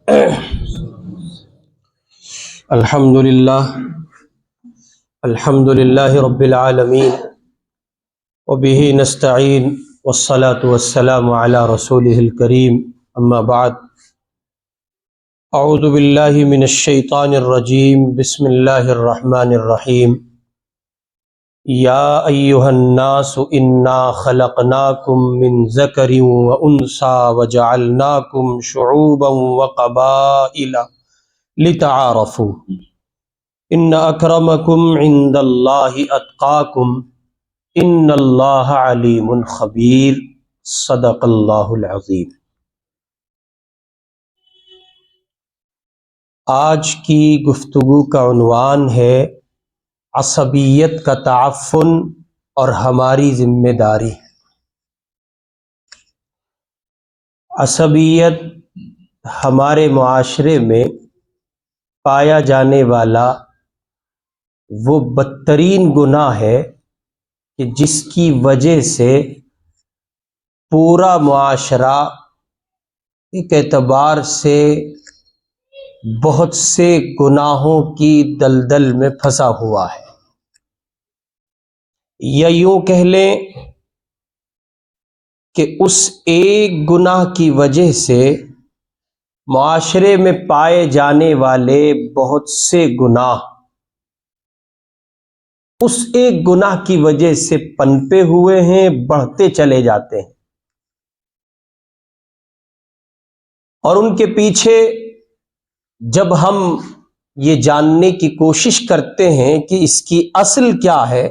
الحمد للہ رب العالمین وبہ نستعین والصلاة والسلام علی رسولہ الکریم اما بعد اعوذ باللہ من الشیطان الرجیم بسم اللہ الرحمن الرحیم یا ایہا الناس انا خلقناکم من ذکر وانثی وجعلناکم شعوبا وقبائل لتعارفوا ان اکرمکم عند اللہ اتقاکم ان اللہ علیم خبیر صدق اللہ العظیم۔ آج کی گفتگو کا عنوان ہے عصبیت کا تعفن اور ہماری ذمہ داری۔ عصبیت ہمارے معاشرے میں پایا جانے والا وہ بدترین گناہ ہے کہ جس کی وجہ سے پورا معاشرہ ایک اعتبار سے بہت سے گناہوں کی دلدل میں پھنسا ہوا ہے، یا یوں کہہ لیں کہ اس ایک گناہ کی وجہ سے معاشرے میں پائے جانے والے بہت سے گناہ اس ایک گناہ کی وجہ سے پنپے ہوئے ہیں، بڑھتے چلے جاتے ہیں، اور ان کے پیچھے جب ہم یہ جاننے کی کوشش کرتے ہیں کہ اس کی اصل کیا ہے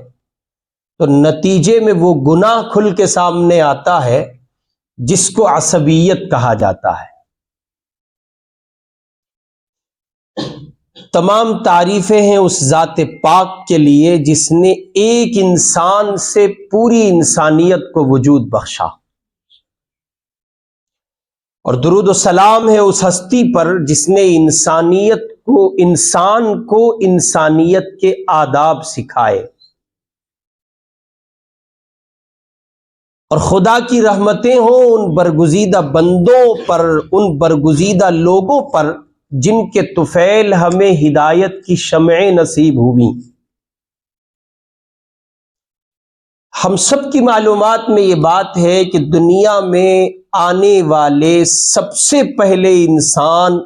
تو نتیجے میں وہ گناہ کھل کے سامنے آتا ہے جس کو عصبیت کہا جاتا ہے۔ تمام تعریفیں ہیں اس ذات پاک کے لیے جس نے ایک انسان سے پوری انسانیت کو وجود بخشا، اور درود و سلام ہے اس ہستی پر جس نے انسان کو انسانیت کے آداب سکھائے، اور خدا کی رحمتیں ہوں ان برگزیدہ بندوں پر، ان برگزیدہ لوگوں پر جن کے طفیل ہمیں ہدایت کی شمعیں نصیب ہوئیں۔ ہم سب کی معلومات میں یہ بات ہے کہ دنیا میں آنے والے سب سے پہلے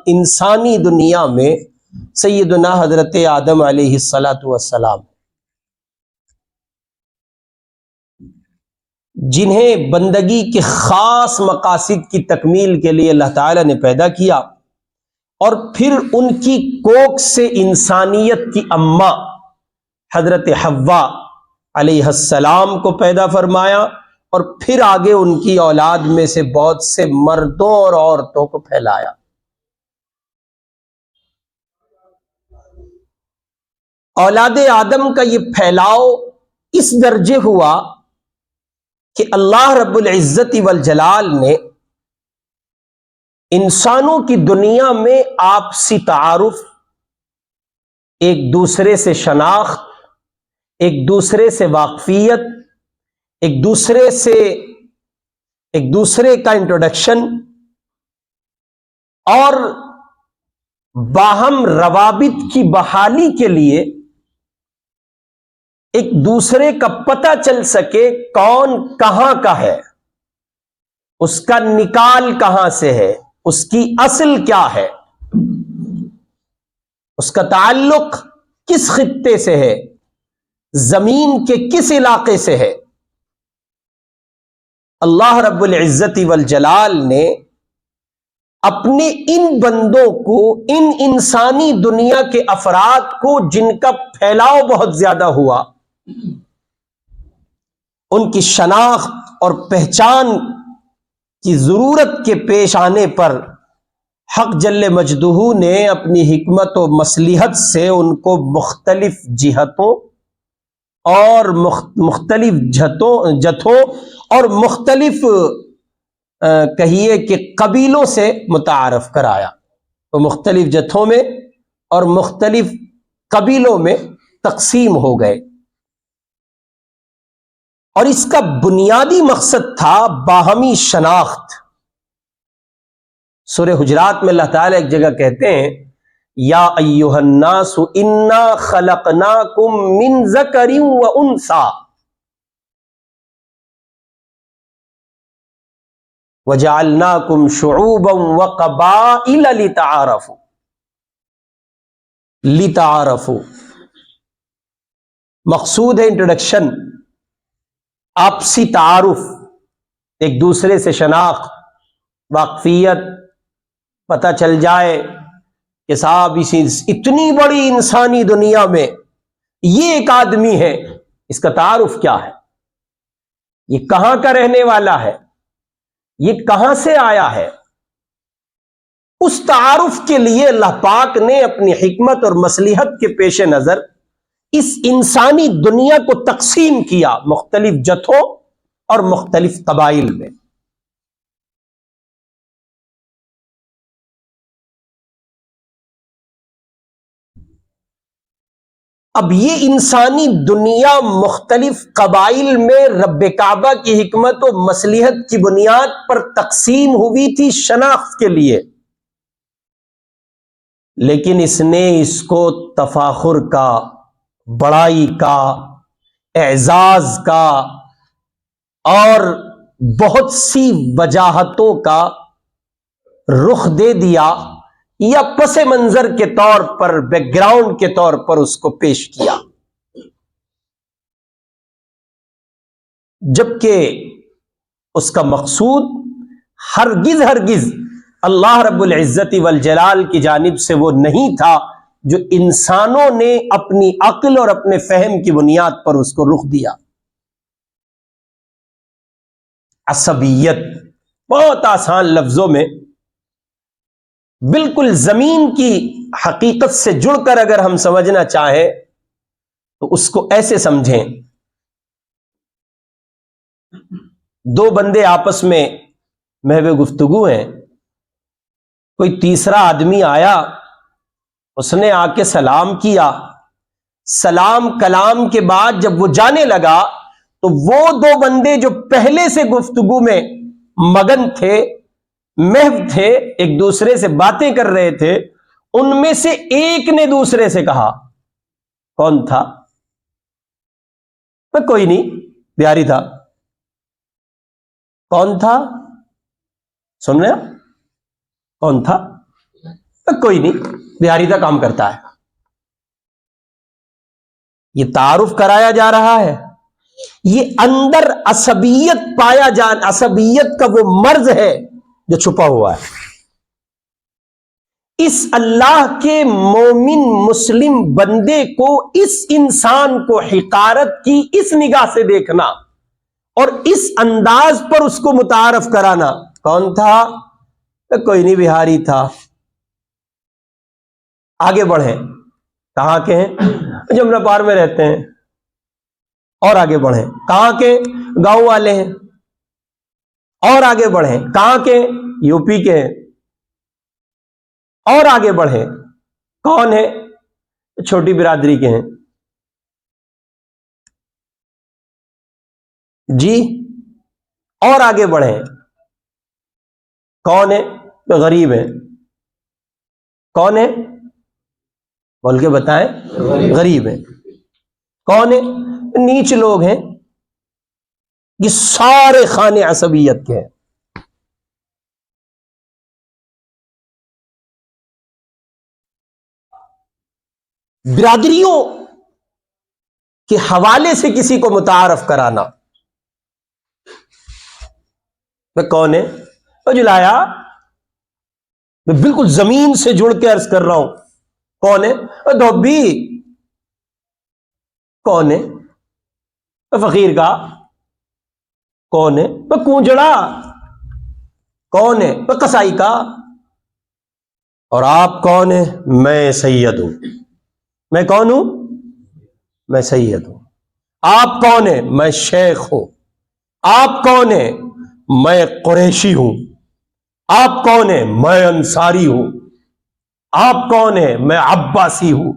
انسانی دنیا میں سیدنا حضرت آدم علیہ السلام، جنہیں بندگی کے خاص مقاصد کی تکمیل کے لیے اللہ تعالیٰ نے پیدا کیا، اور پھر ان کی کوکھ سے انسانیت کی اماں حضرت حوا علیہ السلام کو پیدا فرمایا، اور پھر آگے ان کی اولاد میں سے بہت سے مردوں اور عورتوں کو پھیلایا۔ اولاد آدم کا یہ پھیلاؤ اس درجے ہوا کہ اللہ رب العزت والجلال نے انسانوں کی دنیا میں آپسی تعارف، ایک دوسرے سے شناخت، ایک دوسرے سے واقفیت، ایک دوسرے کا انٹروڈکشن اور باہم روابط کی بحالی کے لیے ایک دوسرے کا پتہ چل سکے کون کہاں کا ہے، اس کا نکال کہاں سے ہے، اس کی اصل کیا ہے، اس کا تعلق کس خطے سے ہے، زمین کے کس علاقے سے ہے۔ اللہ رب العزت والجلال نے اپنے ان بندوں کو، ان انسانی دنیا کے افراد کو جن کا پھیلاؤ بہت زیادہ ہوا، ان کی شناخت اور پہچان کی ضرورت کے پیش آنے پر حق جل مجدہ نے اپنی حکمت و مصلحت سے ان کو مختلف جہتوں اور مختلف جتھوں اور مختلف کہیے کہ قبیلوں سے متعارف کرایا، وہ مختلف جتھوں میں اور مختلف قبیلوں میں تقسیم ہو گئے، اور اس کا بنیادی مقصد تھا باہمی شناخت، سورہ حجرات میں اللہ تعالیٰ ایک جگہ کہتے ہیں یا ایھا الناس انا خلقناکم من ذکر و انثی وجعلناکم شعوبا وقبائل لتعارفوا. مقصود ہے انٹروڈکشن، آپسی تعارف، ایک دوسرے سے شناخت، واقفیت، پتہ چل جائے کہ صاحب اتنی بڑی انسانی دنیا میں یہ ایک آدمی ہے، اس کا تعارف کیا ہے، یہ کہاں کا رہنے والا ہے، یہ کہاں سے آیا ہے. اس تعارف کے لیے اللہ پاک نے اپنی حکمت اور مصلحت کے پیش نظر اس انسانی دنیا کو تقسیم کیا مختلف جتھوں اور مختلف قبائل میں. اب یہ انسانی دنیا مختلف قبائل میں رب کعبہ کی حکمت و مصلحت کی بنیاد پر تقسیم ہوئی تھی شناخت کے لیے، لیکن اس نے اس کو تفاخر کا، بڑائی کا، اعزاز کا اور بہت سی وجاہتوں کا رخ دے دیا، یا پس منظر کے طور پر، بیک گراؤنڈ کے طور پر اس کو پیش کیا، جبکہ اس کا مقصود ہرگز اللہ رب العزت والجلال کی جانب سے وہ نہیں تھا جو انسانوں نے اپنی عقل اور اپنے فہم کی بنیاد پر اس کو رخ دیا. عصبیت بہت آسان لفظوں میں، بالکل زمین کی حقیقت سے جڑ کر اگر ہم سمجھنا چاہیں تو اس کو ایسے سمجھیں، دو بندے آپس میں محو گفتگو ہیں، کوئی تیسرا آدمی آیا، اس نے آ کے سلام کیا، سلام کلام کے بعد جب وہ جانے لگا تو وہ دو بندے جو پہلے سے گفتگو میں مگن تھے، محو تھے، ایک دوسرے سے باتیں کر رہے تھے، ان میں سے ایک نے دوسرے سے کہا، کون تھا؟ کوئی نہیں، بہاری تھا. کون تھا؟ سن رہے ہیں؟ کون تھا؟ کوئی نہیں، بہاری تھا، کام کرتا ہے. یہ تعارف کرایا جا رہا ہے، یہ اندر عصبیت پایا عصبیت کا وہ مرض ہے جو چھپا ہوا ہے. اس اللہ کے مومن مسلم بندے کو، اس انسان کو حقارت کی اس نگاہ سے دیکھنا اور اس انداز پر اس کو متعارف کرانا، کون تھا؟ کوئی نہیں، بہاری تھا. آگے بڑھیں، کہاں کے ہیں؟ جمنا پار میں رہتے ہیں. اور آگے بڑھیں، کہاں کے؟ گاؤں والے ہیں. اور آگے بڑھیں، کہاں کے؟ یو پی کے ہیں. اور آگے بڑھیں، کون ہے؟ چھوٹی برادری کے ہیں. جی. اور آگے بڑھیں، کون ہے؟ غریب ہیں. کون ہے؟ بول کے بتائیں. غریب ہیں. کون ہے؟ نیچ لوگ ہیں. یہ سارے خانے عصبیت کے ہیں. برادریوں کے حوالے سے کسی کو متعارف کرانا، میں کون ہے؟ وہ جلایا، میں بالکل زمین سے جڑ کے عرض کر رہا ہوں، کون ہے؟ وہ دھوبی. کون ہے؟ وہ فقیر کا. کون ہے؟ وہ کونجڑا. کون ہے؟ وہ قصائی کا. اور آپ کون ہیں؟ میں سید ہوں. میں کون ہوں؟ میں سید ہوں. آپ کون ہیں؟ میں شیخ ہوں. آپ کون ہیں؟ میں قریشی ہوں. آپ کون ہیں؟ میں انصاری ہوں. آپ کون ہیں؟ میں عباسی ہوں.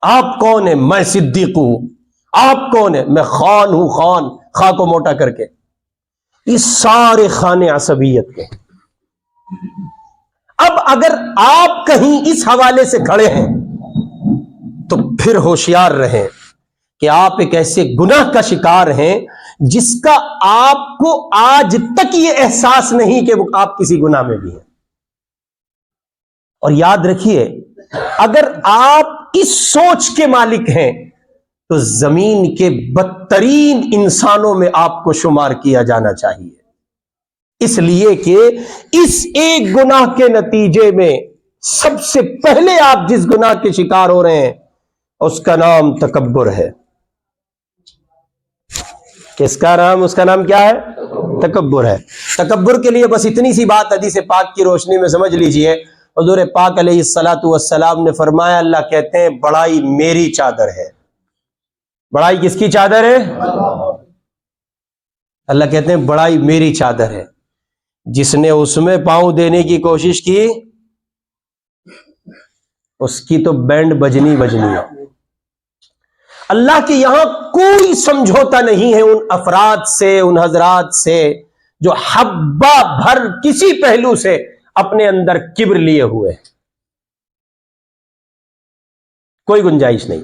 آپ کون ہیں؟ میں صدیق ہوں. آپ کون ہیں؟ میں خان ہوں. خان، خاں کو موٹا کر کے. یہ سارے خانے عصبیت کے. اب اگر آپ کہیں اس حوالے سے کھڑے ہیں تو پھر ہوشیار رہیں کہ آپ ایک ایسے گناہ کا شکار ہیں جس کا آپ کو آج تک یہ احساس نہیں کہ آپ کسی گناہ میں بھی ہیں. اور یاد رکھیے، اگر آپ اس سوچ کے مالک ہیں تو زمین کے بدترین انسانوں میں آپ کو شمار کیا جانا چاہیے، اس لیے کہ اس ایک گناہ کے نتیجے میں سب سے پہلے آپ جس گناہ کے شکار ہو رہے ہیں اس کا نام تکبر ہے. اس کا نام کیا ہے؟ تکبر ہے. تکبر کے لیے بس اتنی سی بات حدیث پاک کی روشنی میں سمجھ لیجئے. حضور پاک علیہ الصلوۃ والسلام نے فرمایا، اللہ کہتے ہیں بڑائی میری چادر ہے. بڑائی کس کی چادر ہے؟ اللہ کہتے ہیں بڑائی میری چادر ہے. جس نے اس میں پاؤں دینے کی کوشش کی اس کی تو بینڈ بجنی ہے. اللہ کے یہاں کوئی سمجھوتا نہیں ہے ان افراد سے، ان حضرات سے جو حبہ بھر کسی پہلو سے اپنے اندر کبر لیے ہوئے، کوئی گنجائش نہیں.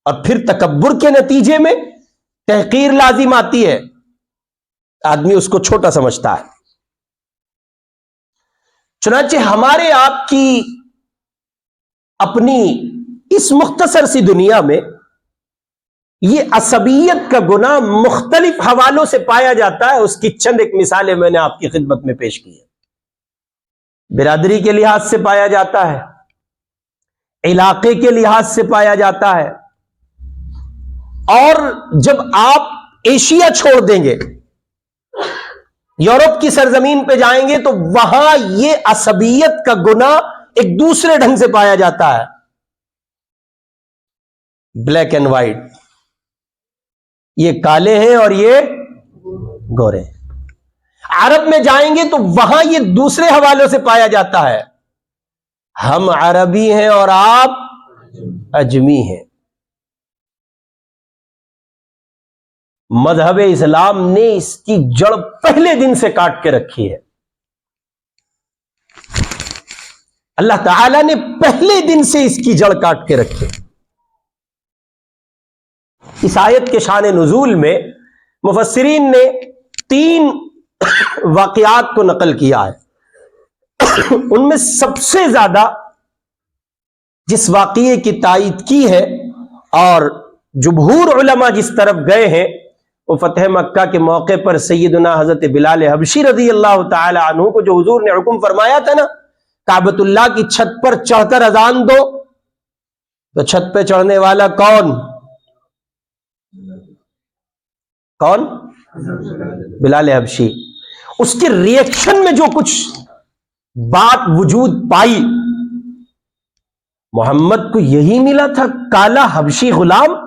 اور پھر تکبر کے نتیجے میں تحقیر لازم آتی ہے، آدمی اس کو چھوٹا سمجھتا ہے. چنانچہ ہمارے آپ کی اپنی اس مختصر سی دنیا میں یہ عصبیت کا گناہ مختلف حوالوں سے پایا جاتا ہے. اس کی چند ایک مثالیں میں نے آپ کی خدمت میں پیش کی ہیں. برادری کے لحاظ سے پایا جاتا ہے، علاقے کے لحاظ سے پایا جاتا ہے، اور جب آپ ایشیا چھوڑ دیں گے، یورپ کی سرزمین پہ جائیں گے تو وہاں یہ عصبیت کا گناہ ایک دوسرے ڈھنگ سے پایا جاتا ہے. بلیک اینڈ وائٹ، یہ کالے ہیں اور یہ گورے ہیں. عرب میں جائیں گے تو وہاں یہ دوسرے حوالوں سے پایا جاتا ہے، ہم عربی ہیں اور آپ اجمی ہیں. مذہب اسلام نے اس کی جڑ پہلے دن سے کاٹ کے رکھی ہے. اللہ تعالی نے پہلے دن سے اس کی جڑ کاٹ کے رکھی. اس آیت کے شان نزول میں مفسرین نے 3 واقعات کو نقل کیا ہے. ان میں سب سے زیادہ جس واقعے کی تائید کی ہے اور جمہور علماء جس طرف گئے ہیں وہ فتح مکہ کے موقع پر سیدنا حضرت بلال حبشی رضی اللہ تعالی عنہ کو جو حضور نے حکم فرمایا تھا نا، کعبۃ اللہ کی چھت پر چڑھ کر اذان دو، تو چھت پہ چڑھنے والا کون؟ بلال حبشی. اس کے ریئیکشن میں جو کچھ بات وجود پائی، محمد کو یہی ملا تھا کالا حبشی غلام،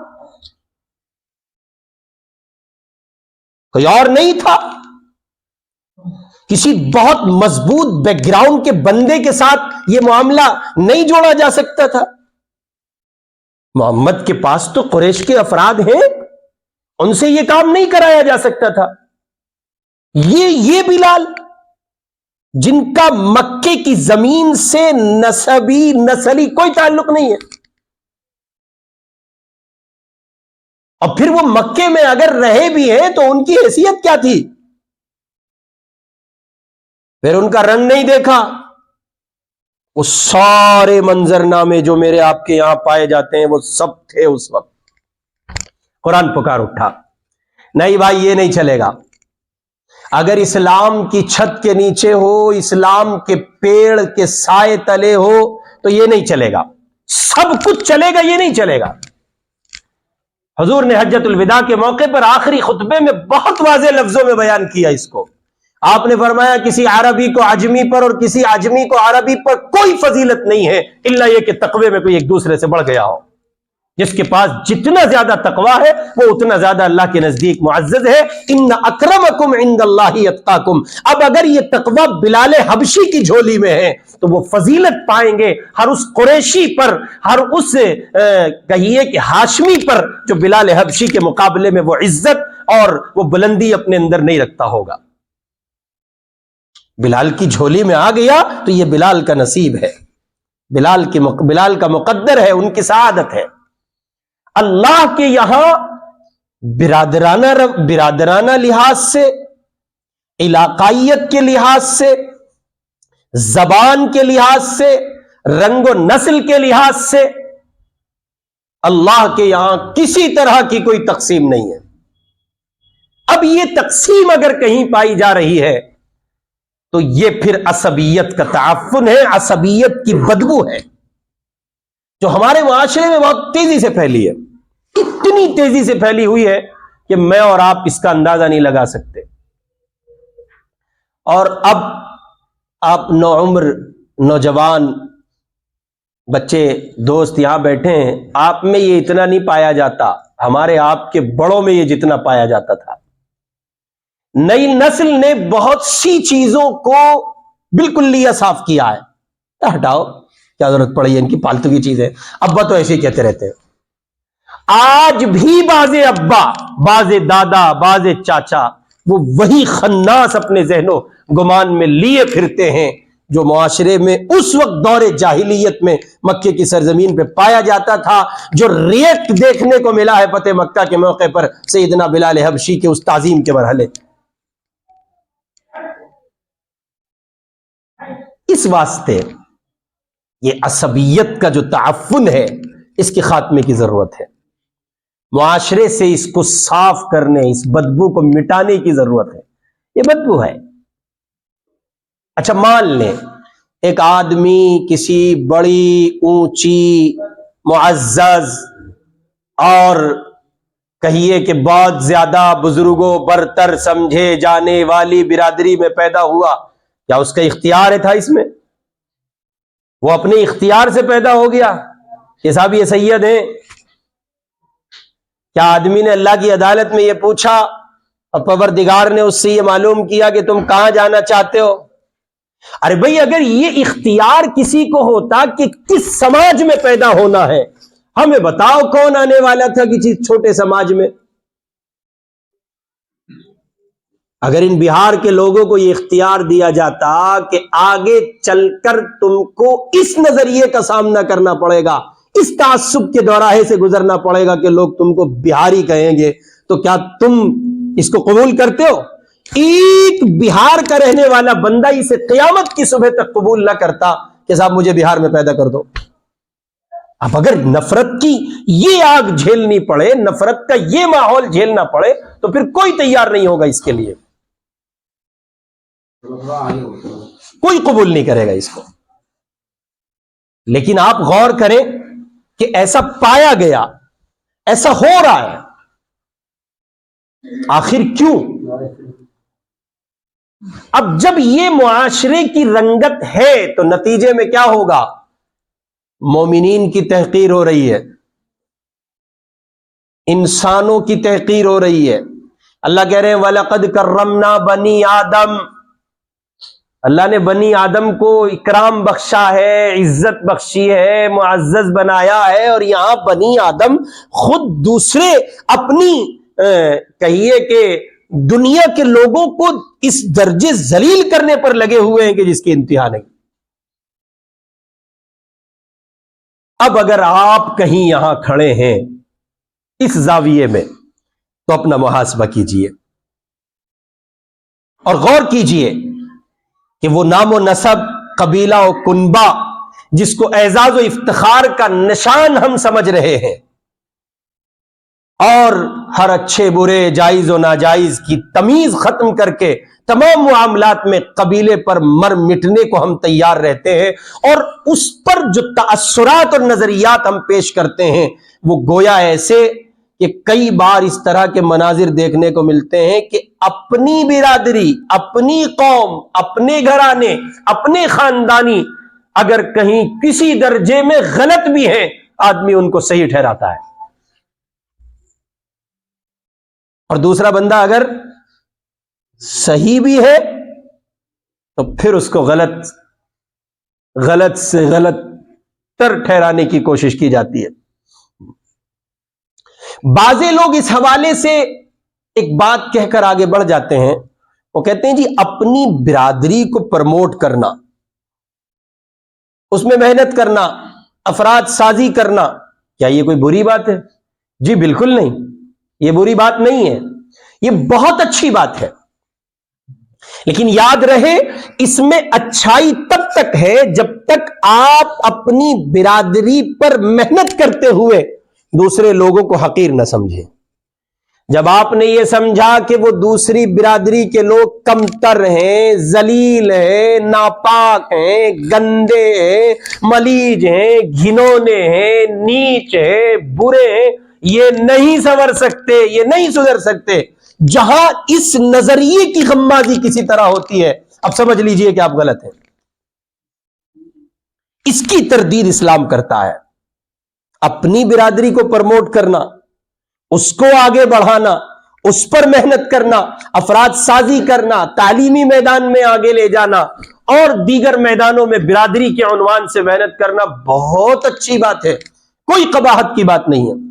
کوئی اور نہیں تھا. کسی بہت مضبوط بیک گراؤنڈ کے بندے کے ساتھ یہ معاملہ نہیں جوڑا جا سکتا تھا. محمد کے پاس تو قریش کے افراد ہیں، ان سے یہ کام نہیں کرایا جا سکتا تھا. یہ بلال جن کا مکے کی زمین سے نسلی کوئی تعلق نہیں ہے، اور پھر وہ مکے میں اگر رہے بھی ہیں تو ان کی حیثیت کیا تھی؟ پھر ان کا رنگ نہیں دیکھا. وہ سارے منظر نامے جو میرے آپ کے یہاں پائے جاتے ہیں وہ سب تھے اس وقت. قرآن پکار اٹھا، نہیں بھائی یہ نہیں چلے گا. اگر اسلام کی چھت کے نیچے ہو، اسلام کے پیڑ کے سائے تلے ہو تو یہ نہیں چلے گا. سب کچھ چلے گا، یہ نہیں چلے گا. حضور نے حجۃ الوداع کے موقع پر آخری خطبے میں بہت واضح لفظوں میں بیان کیا اس کو. آپ نے فرمایا کسی عربی کو عجمی پر اور کسی عجمی کو عربی پر کوئی فضیلت نہیں ہے الا یہ کہ تقوی میں کوئی ایک دوسرے سے بڑھ گیا ہو. جس کے پاس جتنا زیادہ تقوی ہے وہ اتنا زیادہ اللہ کے نزدیک معزز ہے. ان اکرمکم عند اللہ اتقاکم. اب اگر یہ تقوی بلال حبشی کی جھولی میں ہے تو وہ فضیلت پائیں گے ہر اس قریشی پر، ہر اس کہیے کہ ہاشمی پر جو بلال حبشی کے مقابلے میں وہ عزت اور وہ بلندی اپنے اندر نہیں رکھتا ہوگا. بلال کی جھولی میں آ گیا تو یہ بلال کا نصیب ہے، بلال کا مقدر ہے، ان کی سعادت ہے۔ اللہ کے یہاں برادرانہ لحاظ سے، علاقائیت کے لحاظ سے، زبان کے لحاظ سے، رنگ و نسل کے لحاظ سے اللہ کے یہاں کسی طرح کی کوئی تقسیم نہیں ہے۔ اب یہ تقسیم اگر کہیں پائی جا رہی ہے تو یہ پھر عصبیت کا تعفن ہے، عصبیت کی بدبو ہے، جو ہمارے معاشرے میں بہت تیزی سے پھیلی ہے، اتنی تیزی سے پھیلی ہوئی ہے کہ میں اور آپ اس کا اندازہ نہیں لگا سکتے۔ اور اب آپ نوعمر نوجوان بچے دوست یہاں بیٹھے ہیں، آپ میں یہ اتنا نہیں پایا جاتا، ہمارے آپ کے بڑوں میں یہ جتنا پایا جاتا تھا۔ نئی نسل نے بہت سی چیزوں کو بالکل لیا صاف کیا ہے، ہٹاؤ کیا ضرورت پڑی ہے ان کی فالتو کی چیزیں، ابا تو ایسے ہی کہتے رہتے ہیں۔ آج بھی باز ابا، باز دادا، باز چاچا وہ وہی خناس اپنے ذہن و گمان میں لیے پھرتے ہیں جو معاشرے میں اس وقت دور جاہلیت میں مکے کی سرزمین پہ پایا جاتا تھا، جو ریئیکٹ دیکھنے کو ملا ہے فتح مکہ کے موقع پر سیدنا بلال حبشی کے اس تعظیم کے مرحلے۔ اس واسطے یہ عصبیت کا جو تعفن ہے اس کے خاتمے کی ضرورت ہے، معاشرے سے اس کو صاف کرنے، اس بدبو کو مٹانے کی ضرورت ہے۔ یہ بدبو ہے۔ اچھا مان لیں ایک آدمی کسی بڑی اونچی معزز اور کہیے کہ بہت زیادہ بزرگوں برتر سمجھے جانے والی برادری میں پیدا ہوا، کیا اس کا اختیار تھا اس میں؟ وہ اپنے اختیار سے پیدا ہو گیا کہ صاحب یہ سید ہیں؟ کیا آدمی نے اللہ کی عدالت میں یہ پوچھا اور پروردگار نے اس سے یہ معلوم کیا کہ تم کہاں جانا چاہتے ہو؟ ارے بھئی اگر یہ اختیار کسی کو ہوتا کہ کس سماج میں پیدا ہونا ہے، ہمیں بتاؤ کون آنے والا تھا کسی چھوٹے سماج میں؟ اگر ان بہار کے لوگوں کو یہ اختیار دیا جاتا کہ آگے چل کر تم کو اس نظریے کا سامنا کرنا پڑے گا، اس تعصب کے دوراہے سے گزرنا پڑے گا کہ لوگ تم کو بہاری کہیں گے، تو کیا تم اس کو قبول کرتے ہو؟ ایک بہار کا رہنے والا بندہ اسے قیامت کی صبح تک قبول نہ کرتا کہ صاحب مجھے بہار میں پیدا کر دو۔ اب اگر نفرت کی یہ آگ جھیلنی پڑے، نفرت کا یہ ماحول جھیلنا پڑے، تو پھر کوئی تیار نہیں ہوگا اس کے لیے، کوئی قبول نہیں کرے گا اس کو۔ لیکن آپ غور کریں کہ ایسا پایا گیا، ایسا ہو رہا ہے، آخر کیوں؟ اب جب یہ معاشرے کی رنگت ہے تو نتیجے میں کیا ہوگا؟ مومنین کی تحقیر ہو رہی ہے، انسانوں کی تحقیر ہو رہی ہے۔ اللہ کہہ رہے ہیں وَلَقَدْ كَرَّمْنَا بَنِي آدم، اللہ نے بنی آدم کو اکرام بخشا ہے، عزت بخشی ہے، معزز بنایا ہے، اور یہاں بنی آدم خود دوسرے اپنی کہیے کہ دنیا کے لوگوں کو اس درجے ذلیل کرنے پر لگے ہوئے ہیں کہ جس کی انتہا نہیں۔ اب اگر آپ کہیں یہاں کھڑے ہیں اس زاویے میں تو اپنا محاسبہ کیجئے اور غور کیجئے کہ وہ نام و نسب، قبیلہ و کنبہ جس کو اعزاز و افتخار کا نشان ہم سمجھ رہے ہیں، اور ہر اچھے برے جائز و ناجائز کی تمیز ختم کر کے تمام معاملات میں قبیلے پر مر مٹنے کو ہم تیار رہتے ہیں، اور اس پر جو تاثرات اور نظریات ہم پیش کرتے ہیں وہ گویا ایسے کہ کئی بار اس طرح کے مناظر دیکھنے کو ملتے ہیں کہ اپنی برادری، اپنی قوم، اپنے گھرانے، اپنے خاندانی اگر کہیں کسی درجے میں غلط بھی ہیں، آدمی ان کو صحیح ٹھہراتا ہے، اور دوسرا بندہ اگر صحیح بھی ہے تو پھر اس کو غلط سے غلط تر ٹھہرانے کی کوشش کی جاتی ہے۔ بعضے لوگ اس حوالے سے ایک بات کہہ کر آگے بڑھ جاتے ہیں، وہ کہتے ہیں جی اپنی برادری کو پروموٹ کرنا، اس میں محنت کرنا، افراد سازی کرنا، کیا یہ کوئی بری بات ہے؟ جی بالکل نہیں، یہ بری بات نہیں ہے، یہ بہت اچھی بات ہے۔ لیکن یاد رہے اس میں اچھائی تب تک ہے جب تک آپ اپنی برادری پر محنت کرتے ہوئے دوسرے لوگوں کو حقیر نہ سمجھیں۔ جب آپ نے یہ سمجھا کہ وہ دوسری برادری کے لوگ کمتر ہیں، ذلیل ہیں، ناپاک ہیں، گندے ہیں، ملیج ہیں، گھنونے ہیں، نیچ ہیں، برے ہیں، یہ نہیں سنور سکتے، یہ نہیں سدھر سکتے، جہاں اس نظریے کی غمازی کسی طرح ہوتی ہے، اب سمجھ لیجئے کہ آپ غلط ہیں۔ اس کی تردید اسلام کرتا ہے۔ اپنی برادری کو پروموٹ کرنا، اس کو آگے بڑھانا، اس پر محنت کرنا، افراد سازی کرنا، تعلیمی میدان میں آگے لے جانا اور دیگر میدانوں میں برادری کے عنوان سے محنت کرنا بہت اچھی بات ہے، کوئی قباحت کی بات نہیں ہے۔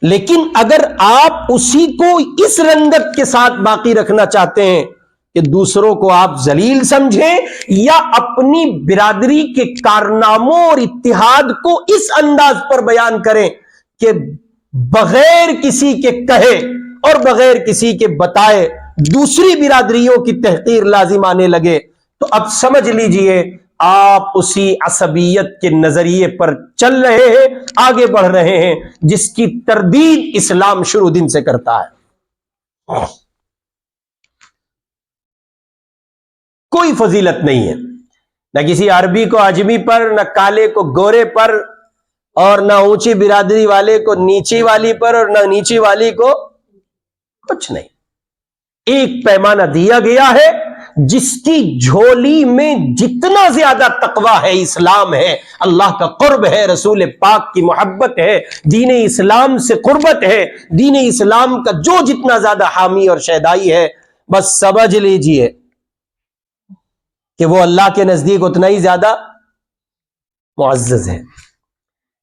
لیکن اگر آپ اسی کو اس رنگت کے ساتھ باقی رکھنا چاہتے ہیں کہ دوسروں کو آپ ذلیل سمجھیں یا اپنی برادری کے کارناموں اور اتحاد کو اس انداز پر بیان کریں کہ بغیر کسی کے کہے اور بغیر کسی کے بتائے دوسری برادریوں کی تحقیر لازم آنے لگے، تو اب سمجھ لیجئے آپ اسی عصبیت کے نظریے پر چل رہے ہیں، آگے بڑھ رہے ہیں، جس کی تردید اسلام شروع دن سے کرتا ہے۔ کوئی فضیلت نہیں ہے، نہ کسی عربی کو عجمی پر، نہ کالے کو گورے پر، اور نہ اونچی برادری والے کو نیچی والی پر، اور نہ نیچی والی کو کچھ نہیں۔ ایک پیمانہ دیا گیا ہے جس کی جھولی میں جتنا زیادہ تقویٰ ہے، اسلام ہے، اللہ کا قرب ہے، رسول پاک کی محبت ہے، دین اسلام سے قربت ہے، دین اسلام کا جو جتنا زیادہ حامی اور شیدائی ہے، بس سمجھ لیجئے کہ وہ اللہ کے نزدیک اتنا ہی زیادہ معزز ہے۔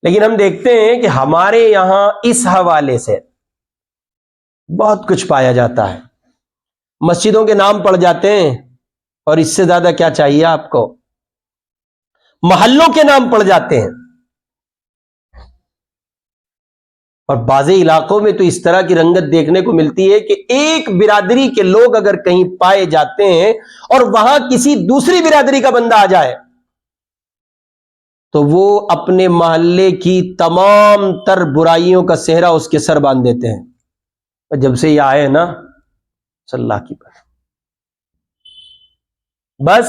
لیکن ہم دیکھتے ہیں کہ ہمارے یہاں اس حوالے سے بہت کچھ پایا جاتا ہے، مسجدوں کے نام پڑ جاتے ہیں، اور اس سے زیادہ کیا چاہیے آپ کو؟ محلوں کے نام پڑ جاتے ہیں، اور بعض علاقوں میں تو اس طرح کی رنگت دیکھنے کو ملتی ہے کہ ایک برادری کے لوگ اگر کہیں پائے جاتے ہیں اور وہاں کسی دوسری برادری کا بندہ آ جائے تو وہ اپنے محلے کی تمام تر برائیوں کا سہرا اس کے سر باندھ دیتے ہیں۔ جب سے یہ آئے نا صلی اللہ کی بات، بس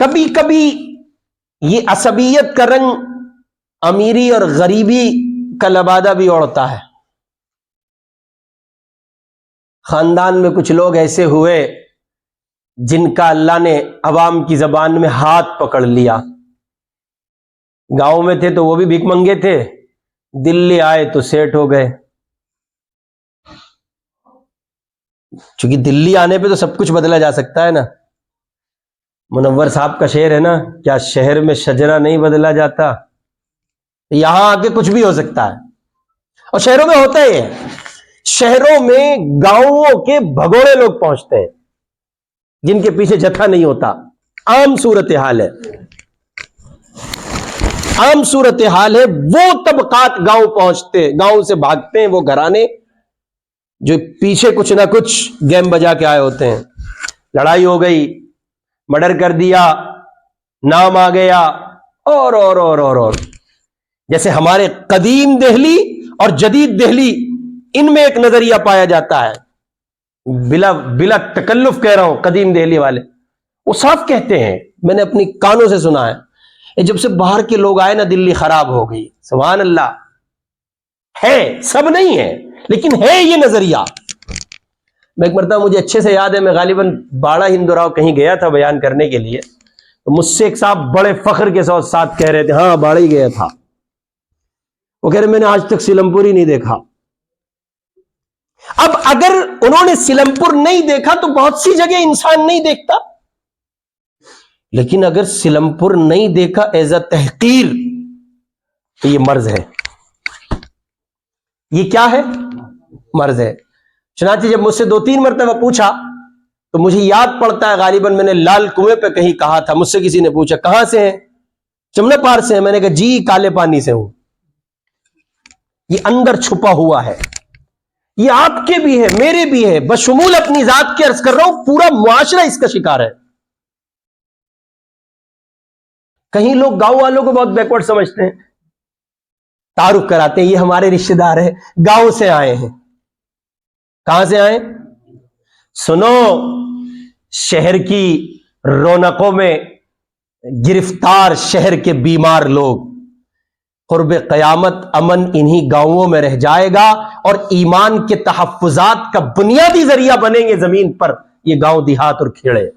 کبھی کبھی یہ عصبیت کا رنگ امیری اور غریبی کا لبادہ بھی اوڑھتا ہے۔ خاندان میں کچھ لوگ ایسے ہوئے جن کا اللہ نے عوام کی زبان میں ہاتھ پکڑ لیا۔ گاؤں میں تھے تو وہ بھی بھیک منگے تھے، دلی آئے تو سیٹ ہو گئے۔ چونکہ دلی آنے پہ تو سب کچھ بدلا جا سکتا ہے نا، منور صاحب کا شعر ہے نا، کیا شہر میں شجرہ نہیں بدلا جاتا، یہاں آ کے کچھ بھی ہو سکتا ہے۔ اور شہروں میں ہوتا ہی ہے، شہروں میں گاؤں کے بھگوڑے لوگ پہنچتے ہیں جن کے پیچھے جتھا نہیں ہوتا۔ عام صورتحال ہے، عام صورتحال ہے۔ وہ طبقات گاؤں پہنچتے، گاؤں سے بھاگتے ہیں وہ گھرانے جو پیچھے کچھ نہ کچھ گیم بجا کے آئے ہوتے ہیں۔ لڑائی ہو گئی، مرڈر کر دیا، نام آ گیا، اور اور اور اور اور جیسے ہمارے قدیم دہلی اور جدید دہلی، ان میں ایک نظریہ پایا جاتا ہے، بلا تکلف کہہ رہا ہوں، قدیم دہلی والے وہ صاف کہتے ہیں، میں نے اپنی کانوں سے سنا ہے، جب سے باہر کے لوگ آئے نا دلی خراب ہو گئی۔ سبحان اللہ، ہے، سب نہیں ہے لیکن ہے یہ نظریہ۔ میں ایک مرتبہ، مجھے اچھے سے یاد ہے، میں غالباً باڑہ ہندوراؤ کہیں گیا تھا بیان کرنے کے لیے، مجھ سے ایک صاحب بڑے فخر کے ساتھ کہہ رہے تھے، ہاں باڑہ ہی گیا تھا۔ وہ کہہ رہے میں نے آج تک سیلم پور ہی نہیں دیکھا۔ اب اگر انہوں نے سیلم پور نہیں دیکھا تو بہت سی جگہ انسان نہیں دیکھتا، لیکن اگر سیلم پور نہیں دیکھا ایز اے تحقیر تو یہ مرض ہے۔ یہ کیا ہے؟ مرض ہے۔ چنانچہ جب مجھ سے 2-3 مرتبہ پوچھا تو مجھے یاد پڑتا ہے غالباً میں نے لال کنویں پہ کہیں کہا تھا، مجھ سے کسی نے پوچھا کہاں سے ہیں؟ چمنا پار سے ہیں۔ میں نے کہا جی کالے پانی سے ہوں۔ یہ اندر چھپا ہوا ہے، یہ آپ کے بھی ہے میرے بھی ہے، بشمول اپنی ذات کے عرض کر رہا ہوں، پورا معاشرہ اس کا شکار ہے۔ کہیں لوگ گاؤں والوں کو بہت بیکورڈ سمجھتے ہیں، تعارف کراتے ہیں یہ ہمارے رشتہ دار ہیں، گاؤں سے آئے ہیں۔ کہاں سے آئے؟ سنو، شہر کی رونقوں میں گرفتار شہر کے بیمار لوگ، قرب قیامت امن انہی گاؤں میں رہ جائے گا، اور ایمان کے تحفظات کا بنیادی ذریعہ بنیں گے زمین پر یہ گاؤں دیہات اور کھیڑے۔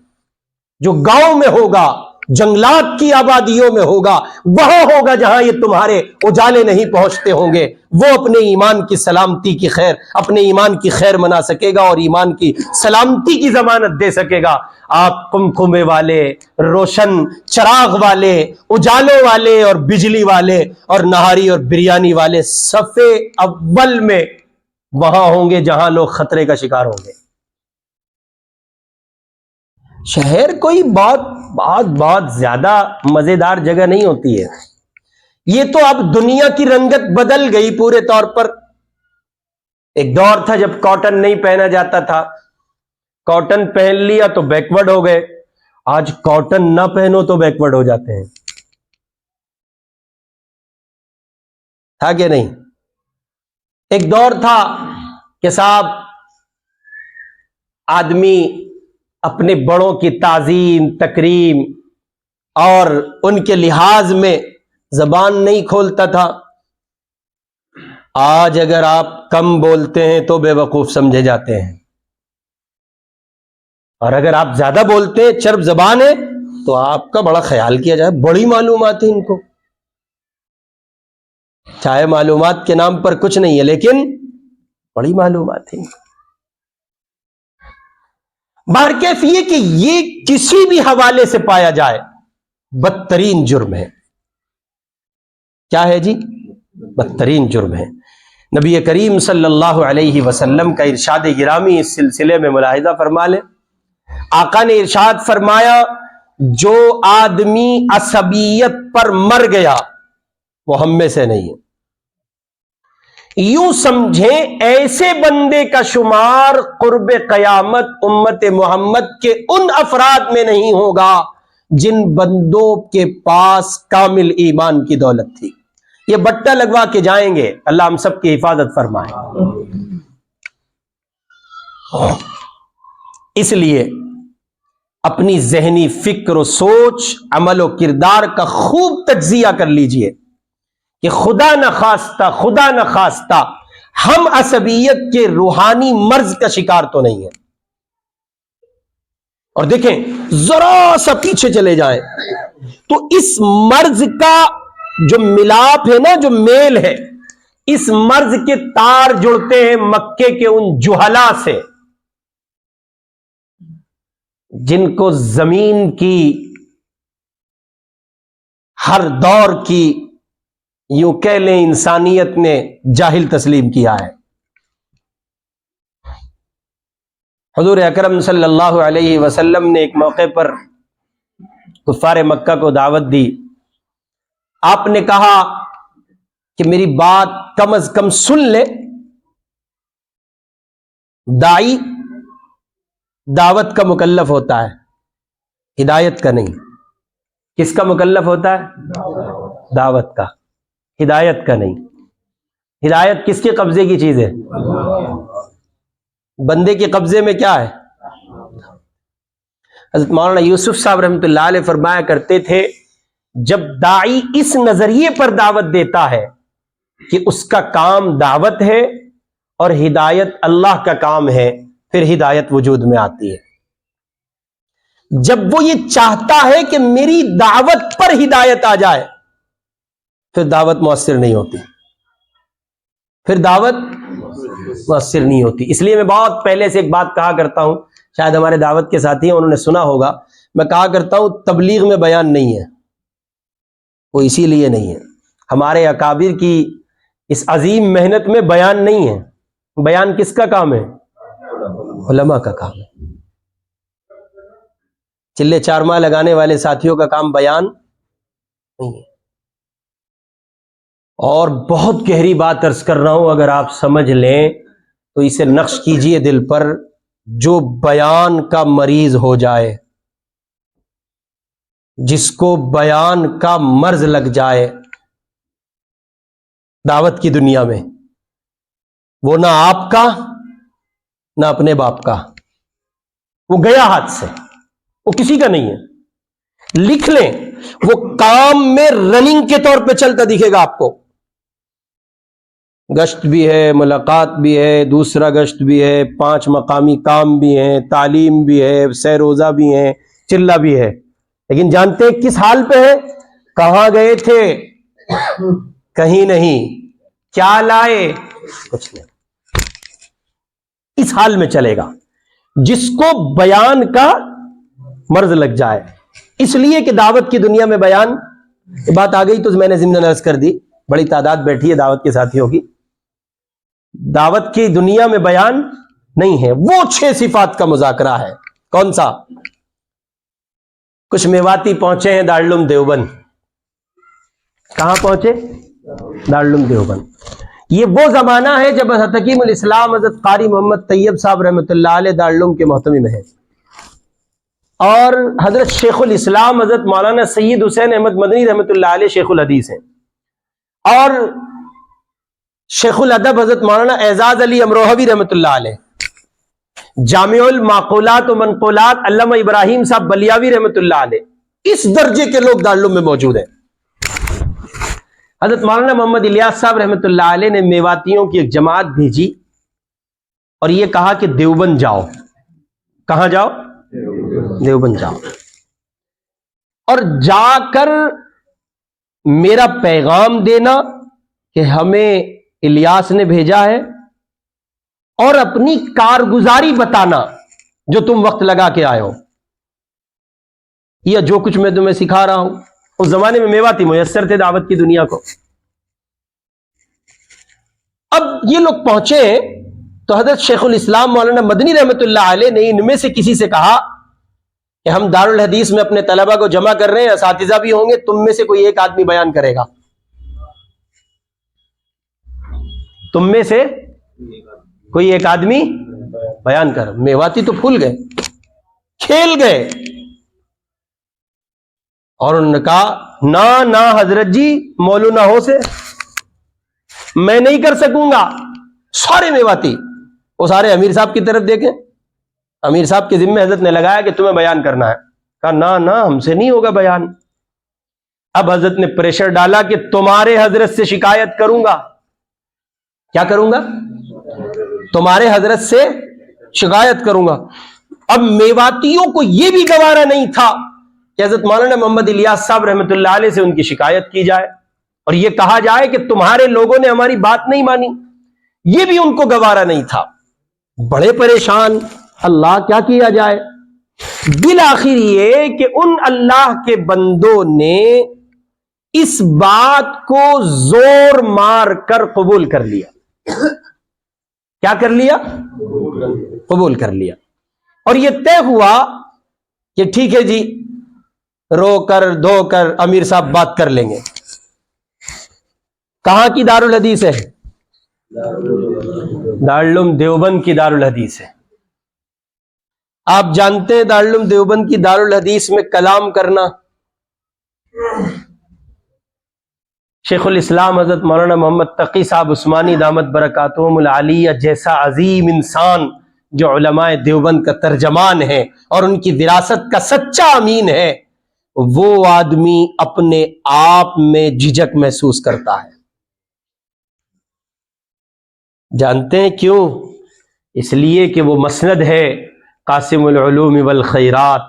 جو گاؤں میں ہوگا، جنگلات کی آبادیوں میں ہوگا، وہاں ہوگا جہاں یہ تمہارے اجالے نہیں پہنچتے ہوں گے، وہ اپنے ایمان کی سلامتی کی خیر، اپنے ایمان کی خیر منا سکے گا اور ایمان کی سلامتی کی ضمانت دے سکے گا۔ آپ کمکمے والے، روشن چراغ والے، اجالوں والے اور بجلی والے اور نہاری اور بریانی والے صفے اول میں وہاں ہوں گے جہاں لوگ خطرے کا شکار ہوں گے۔ شہر کوئی بہت زیادہ مزیدار جگہ نہیں ہوتی ہے، یہ تو اب دنیا کی رنگت بدل گئی پورے طور پر۔ ایک دور تھا جب کاٹن نہیں پہنا جاتا تھا، کاٹن پہن لیا تو بیکورڈ ہو گئے، آج کاٹن نہ پہنو تو بیکورڈ ہو جاتے ہیں، تھا کہ نہیں؟ ایک دور تھا کہ صاحب آدمی اپنے بڑوں کی تعظیم تکریم اور ان کے لحاظ میں زبان نہیں کھولتا تھا۔ آج اگر آپ کم بولتے ہیں تو بے وقوف سمجھے جاتے ہیں، اور اگر آپ زیادہ بولتے ہیں، چرب زبان ہے، تو آپ کا بڑا خیال کیا جائے، بڑی معلومات ہے ان کو۔ چاہے معلومات کے نام پر کچھ نہیں ہے لیکن بڑی معلومات ہے۔ بہرکیف یہ کہ یہ کسی بھی حوالے سے پایا جائے بدترین جرم ہے۔ کیا ہے جی؟ بدترین جرم ہے۔ نبی کریم صلی اللہ علیہ وسلم کا ارشاد گرامی اس سلسلے میں ملاحظہ فرما لیں۔ آقا نے ارشاد فرمایا جو آدمی عصبیت پر مر گیا وہ ہم میں سے نہیں ہے۔ یوں سمجھیں ایسے بندے کا شمار قرب قیامت امت محمد کے ان افراد میں نہیں ہوگا جن بندوں کے پاس کامل ایمان کی دولت تھی۔ یہ بٹا لگوا کے جائیں گے، اللہ ہم سب کی حفاظت فرمائے۔ اس لیے اپنی ذہنی فکر و سوچ، عمل و کردار کا خوب تجزیہ کر لیجئے کہ خدا نہ خواستہ ہم عصبیت کے روحانی مرض کا شکار تو نہیں ہے۔ اور دیکھیں ذرا سا پیچھے چلے جائیں تو اس مرض کا جو ملاپ ہے نا، جو میل ہے، اس مرض کے تار جڑتے ہیں مکے کے ان جہلا سے جن کو زمین کی ہر دور کی یوں کہہ لیں انسانیت نے جاہل تسلیم کیا ہے۔ حضور اکرم صلی اللہ علیہ وسلم نے ایک موقع پر کفار مکہ کو دعوت دی۔ آپ نے کہا کہ میری بات کم از کم سن لے۔ داعی دعوت کا مکلف ہوتا ہے، ہدایت کا نہیں۔ کس کا مکلف ہوتا ہے؟ دعوت کا، ہدایت کا نہیں۔ ہدایت کس کے قبضے کی چیز ہے؟ بندے کے قبضے میں کیا ہے؟ حضرت مولانا یوسف صاحب رحمۃ اللہ علیہ فرمایا کرتے تھے جب داعی اس نظریے پر دعوت دیتا ہے کہ اس کا کام دعوت ہے اور ہدایت اللہ کا کام ہے، پھر ہدایت وجود میں آتی ہے۔ جب وہ یہ چاہتا ہے کہ میری دعوت پر ہدایت آ جائے، پھر دعوت مؤثر نہیں ہوتی، پھر دعوت مؤثر نہیں ہوتی۔ اس لیے میں بہت پہلے سے ایک بات کہا کرتا ہوں، شاید ہمارے دعوت کے ساتھی ہیں انہوں نے سنا ہوگا، میں کہا کرتا ہوں تبلیغ میں بیان نہیں ہے، وہ اسی لیے نہیں ہے۔ ہمارے اکابر کی اس عظیم محنت میں بیان نہیں ہے۔ بیان کس کا کام ہے؟ علماء کا کام ہے. چلے چارماں لگانے والے ساتھیوں کا کام بیان نہیں ہے. اور بہت گہری بات عرض کر رہا ہوں، اگر آپ سمجھ لیں تو اسے نقش کیجئے دل پر. جو بیان کا مریض ہو جائے، جس کو بیان کا مرض لگ جائے دعوت کی دنیا میں، وہ نہ آپ کا نہ اپنے باپ کا، وہ گیا ہاتھ سے، وہ کسی کا نہیں ہے. لکھ لیں، وہ کام میں رننگ کے طور پہ چلتا دکھے گا آپ کو. گشت بھی ہے، ملاقات بھی ہے، دوسرا گشت بھی ہے، 5 مقامی کام بھی ہیں، تعلیم بھی ہے، سہ روزہ بھی ہیں، چلہ بھی ہے. لیکن جانتے ہیں کس حال پہ ہے؟ کہاں گئے تھے؟ کہیں نہیں. کیا لائے؟ کچھ نہیں. اس حال میں چلے گا جس کو بیان کا مرض لگ جائے. اس لیے کہ دعوت کی دنیا میں بیان، یہ بات آ گئی تو میں نے ضمن عرض کر دی، بڑی تعداد بیٹھی ہے دعوت کے ساتھیوں کی. دعوت کی دنیا میں بیان نہیں ہے. وہ 6 صفات کا مذاکرہ ہے. کون سا؟ کچھ میواتی پہنچے ہیں دارالعلوم دیوبند. کہاں پہنچے؟ دارالعلوم دیوبند. یہ وہ زمانہ ہے جب حضرت حکیم الاسلام حضرت قاری محمد طیب صاحب رحمۃ اللہ علیہ دارالعلوم کے محتمم ہیں، اور حضرت شیخ الاسلام حضرت مولانا سید حسین احمد مدنی رحمۃ اللہ علیہ شیخ الحدیث ہیں، اور شیخ الادب حضرت مولانا اعزاز علی امروہوی رحمۃ اللہ علیہ، جامع المعقولات و منقولات علامہ ابراہیم صاحب بلیاوی رحمۃ اللہ علیہ. اس درجے کے لوگ دارالعلوم میں موجود ہیں. حضرت مولانا محمد الیاس صاحب رحمۃ اللہ علیہ نے میواتیوں کی ایک جماعت بھیجی اور یہ کہا کہ دیوبند جاؤ. کہاں جاؤ؟ دیوبند جاؤ، اور جا کر میرا پیغام دینا کہ ہمیں الیاس نے بھیجا ہے، اور اپنی کارگزاری بتانا جو تم وقت لگا کے آئے ہو، یا جو کچھ میں تمہیں سکھا رہا ہوں. اس زمانے میں میواتی میسر تھے دعوت کی دنیا کو. اب یہ لوگ پہنچے تو حضرت شیخ الاسلام مولانا مدنی رحمۃ اللہ علیہ نے ان میں سے کسی سے کہا کہ ہم دارالحدیث میں اپنے طلبہ کو جمع کر رہے ہیں، اساتذہ بھی ہوں گے، تم میں سے کوئی ایک آدمی بیان کرے گا. تم میں سے کوئی ایک آدمی بیان کر. میواتی تو پھول گئے، کھیل گئے، اور انہوں نے کہا نہ حضرت جی، مولو نہ ہو سے میں نہیں کر سکوں گا. سارے میواتی وہ سارے امیر صاحب کی طرف دیکھیں. امیر صاحب کے ذمہ حضرت نے لگایا کہ تمہیں بیان کرنا ہے. کہا نہ ہم سے نہیں ہوگا بیان. اب حضرت نے پریشر ڈالا کہ تمہارے حضرت سے شکایت کروں گا. کیا کروں گا؟ تمہارے حضرت سے شکایت کروں گا. اب میواتیوں کو یہ بھی گوارا نہیں تھا کہ حضرت مولانا محمد الیاس صاحب رحمۃ اللہ علیہ سے ان کی شکایت کی جائے اور یہ کہا جائے کہ تمہارے لوگوں نے ہماری بات نہیں مانی. یہ بھی ان کو گوارا نہیں تھا. بڑے پریشان، اللہ کیا کیا جائے. بالآخر یہ کہ ان اللہ کے بندوں نے اس بات کو زور مار کر قبول کر لیا. کیا کر لیا؟ قبول کر لیا. اور یہ طے ہوا کہ ٹھیک ہے جی، رو کر دھو کر امیر صاحب بات کر لیں گے. کہاں کی دارالحدیث ہے؟ دارالعلوم دیوبند کی دارالحدیث ہے. آپ جانتے ہیں دارالعلوم دیوبند کی دارالحدیث میں کلام کرنا شیخ الاسلام حضرت مولانا محمد تقی صاحب عثمانی دامت برکاتہم العالیہ جیسا عظیم انسان جو علماء دیوبند کا ترجمان ہے اور ان کی وراثت کا سچا امین ہے، وہ آدمی اپنے آپ میں جھجک محسوس کرتا ہے. جانتے ہیں کیوں؟ اس لیے کہ وہ مسند ہے قاسم العلوم والخیرات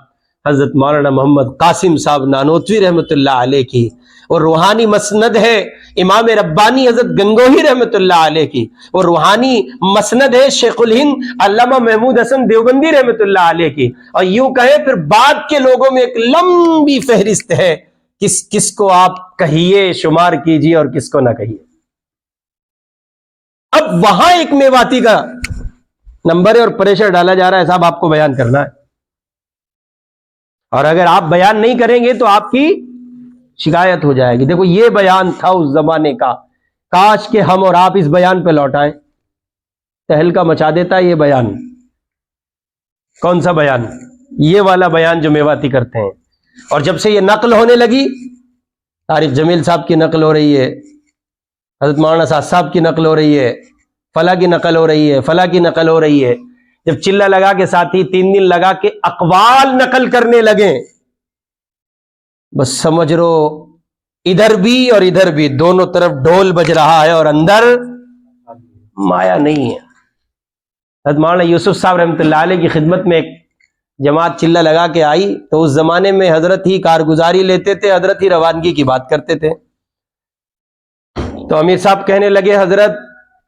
حضرت مولانا محمد قاسم صاحب نانوتوی رحمۃ اللہ علیہ کی، اور روحانی مسند ہے امام ربانی حضرت گنگوہی رحمۃ اللہ علیہ کی، اور روحانی مسند ہے شیخ الہند علامہ محمود حسن دیوبندی رحمۃ اللہ علیہ کی. اور یوں کہیں پھر بعد کے لوگوں میں ایک لمبی فہرست ہے، کس کو آپ کہیے، شمار کیجیے اور کس کو نہ کہیے. اب وہاں ایک میواتی کا نمبر اور پریشر ڈالا جا رہا ہے، صاحب آپ کو بیان کرنا ہے، اور اگر آپ بیان نہیں کریں گے تو آپ کی شکایت ہو جائے گی۔ دیکھو یہ بیان تھا اس زمانے کا، کاش کہ ہم اور آپ اس بیان پہ لوٹائیں، تہلکہ مچا دیتا ہے یہ بیان۔ کون سا بیان؟ یہ والا بیان جو میواتی کرتے ہیں۔ اور جب سے یہ نقل ہونے لگی، طارق جمیل صاحب کی نقل ہو رہی ہے، حضرت مولانا سعد صاحب کی نقل ہو رہی ہے، فلاں کی نقل ہو رہی ہے، فلاں کی نقل ہو رہی ہے، جب چلہ لگا کے ساتھی 3 دن لگا کے اقوال نقل کرنے لگے، بس سمجھ رو ادھر بھی اور ادھر بھی دونوں طرف ڈھول بج رہا ہے اور اندر مایا نہیں ہے۔ حضرت مولانا یوسف صاحب رحمۃ اللہ علیہ کی خدمت میں ایک جماعت چلہ لگا کے آئی، تو اس زمانے میں حضرت ہی کارگزاری لیتے تھے، حضرت ہی روانگی کی بات کرتے تھے۔ تو امیر صاحب کہنے لگے حضرت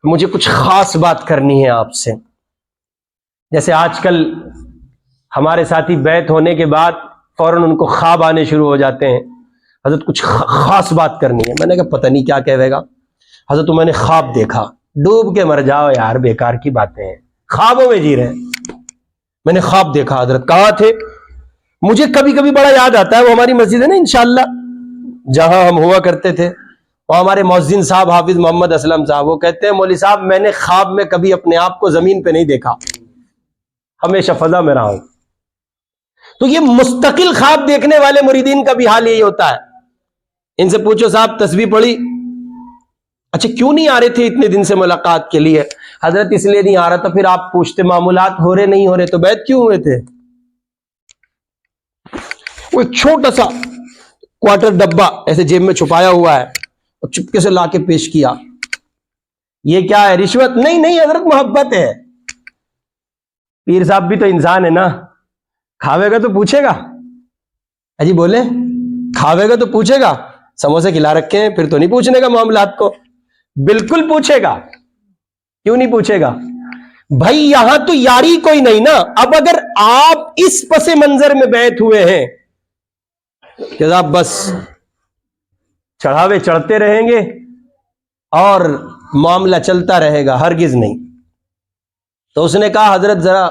مجھے کچھ خاص بات کرنی ہے آپ سے۔ جیسے آج کل ہمارے ساتھی بیعت ہونے کے بعد فوراً ان کو خواب آنے شروع ہو جاتے ہیں، حضرت کچھ خاص بات کرنی ہے۔ میں نے کہا پتہ نہیں کیا کہے گا حضرت، تو میں نے خواب دیکھا۔ ڈوب کے مر جاؤ یار، بیکار کی باتیں ہیں، خوابوں میں جی رہے ہیں۔ میں نے خواب دیکھا حضرت، کہاں تھے؟ مجھے کبھی کبھی بڑا یاد آتا ہے، وہ ہماری مسجد ہے نا انشاءاللہ جہاں ہم ہوا کرتے تھے، وہ ہمارے مؤذن صاحب حافظ محمد اسلم صاحب، وہ کہتے ہیں مولوی صاحب میں نے خواب میں کبھی اپنے آپ کو زمین پہ نہیں دیکھا، ہمیشہ فضا میں رہا ہوں۔ تو یہ مستقل خواب دیکھنے والے مریدین کا بھی حال یہی ہوتا ہے۔ ان سے پوچھو صاحب تسبیح پڑھی؟ اچھا کیوں نہیں آ رہے تھے اتنے دن سے ملاقات کے لیے؟ حضرت اس لیے نہیں آ رہا تھا۔ پھر آپ پوچھتے معاملات ہو رہے نہیں ہو رہے تو بیعت کیوں ہوئے تھے؟ وہ ایک چھوٹا سا کوارٹر ڈبہ ایسے جیب میں چھپایا ہوا ہے اور چپکے سے لا کے پیش کیا، یہ کیا ہے؟ رشوت؟ نہیں نہیں حضرت، محبت ہے۔ پیر صاحب بھی تو انسان ہے نا، کھاوے گا تو پوچھے گا، جی بولے کھاوے گا تو پوچھے گا، سموسے کھلا رکھے ہیں پھر تو نہیں پوچھنے کا معاملات کو؟ بالکل پوچھے گا، کیوں نہیں پوچھے گا بھائی؟ یہاں تو یاری کوئی نہیں نا۔ اب اگر آپ اس پس منظر میں بیعت ہوئے ہیں کہ آپ بس چڑھاوے چڑھتے رہیں گے اور معاملہ چلتا رہے گا، ہرگز نہیں۔ تو اس نے کہا حضرت ذرا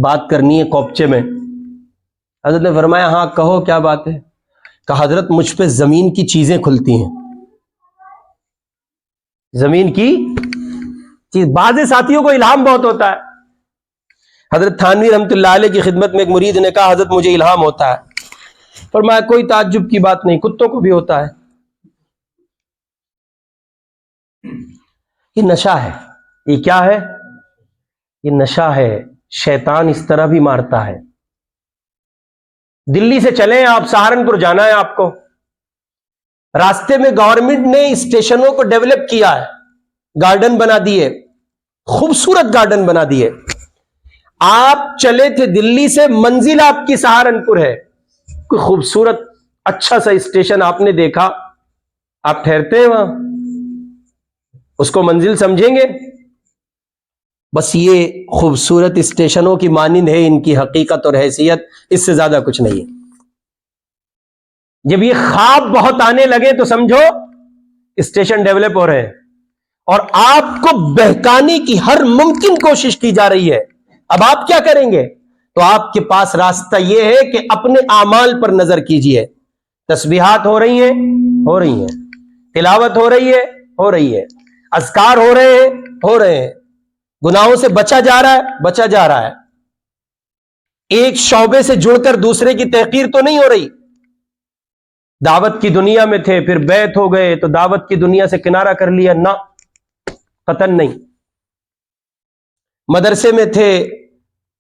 بات کرنی ہے کوپچے میں۔ حضرت نے فرمایا ہاں کہو کیا بات ہے؟ کہا حضرت مجھ پہ زمین کی چیزیں کھلتی ہیں، زمین کی چیز۔ بعض ساتھیوں کو الہام بہت ہوتا ہے۔ حضرت تھانوی رحمۃ اللہ علیہ کی خدمت میں ایک مرید نے کہا حضرت مجھے الہام ہوتا ہے۔ فرمایا کوئی تعجب کی بات نہیں، کتوں کو بھی ہوتا ہے۔ یہ نشہ ہے۔ یہ کیا ہے؟ یہ نشہ ہے۔ شیطان اس طرح بھی مارتا ہے۔ دلی سے چلیں آپ، سہارنپور جانا ہے آپ کو، راستے میں گورنمنٹ نے اسٹیشنوں کو ڈیولپ کیا ہے، گارڈن بنا دیے، خوبصورت گارڈن بنا دیے۔ آپ چلے تھے دلی سے، منزل آپ کی سہارنپور ہے، کوئی خوبصورت اچھا سا اسٹیشن آپ نے دیکھا، آپ ٹھہرتے ہیں وہاں، اس کو منزل سمجھیں گے؟ بس یہ خوبصورت اسٹیشنوں کی مانند ہے ان کی حقیقت اور حیثیت، اس سے زیادہ کچھ نہیں ہے۔ جب یہ خواب بہت آنے لگے تو سمجھو اسٹیشن ڈیولپ ہو رہے ہیں اور آپ کو بہکانے کی ہر ممکن کوشش کی جا رہی ہے۔ اب آپ کیا کریں گے؟ تو آپ کے پاس راستہ یہ ہے کہ اپنے اعمال پر نظر کیجئے۔ تسبیحات ہو رہی ہیں، ہو رہی ہیں، تلاوت ہو رہی ہے، ہو رہی ہے، اذکار ہو رہے ہیں، ہو رہے ہیں، گناہوں سے بچا جا رہا ہے، بچا جا رہا ہے۔ ایک شعبے سے جڑ کر دوسرے کی تحقیر تو نہیں ہو رہی۔ دعوت کی دنیا میں تھے، پھر بیعت ہو گئے تو دعوت کی دنیا سے کنارہ کر لیا؟ نہ، قطعاً نہیں۔ مدرسے میں تھے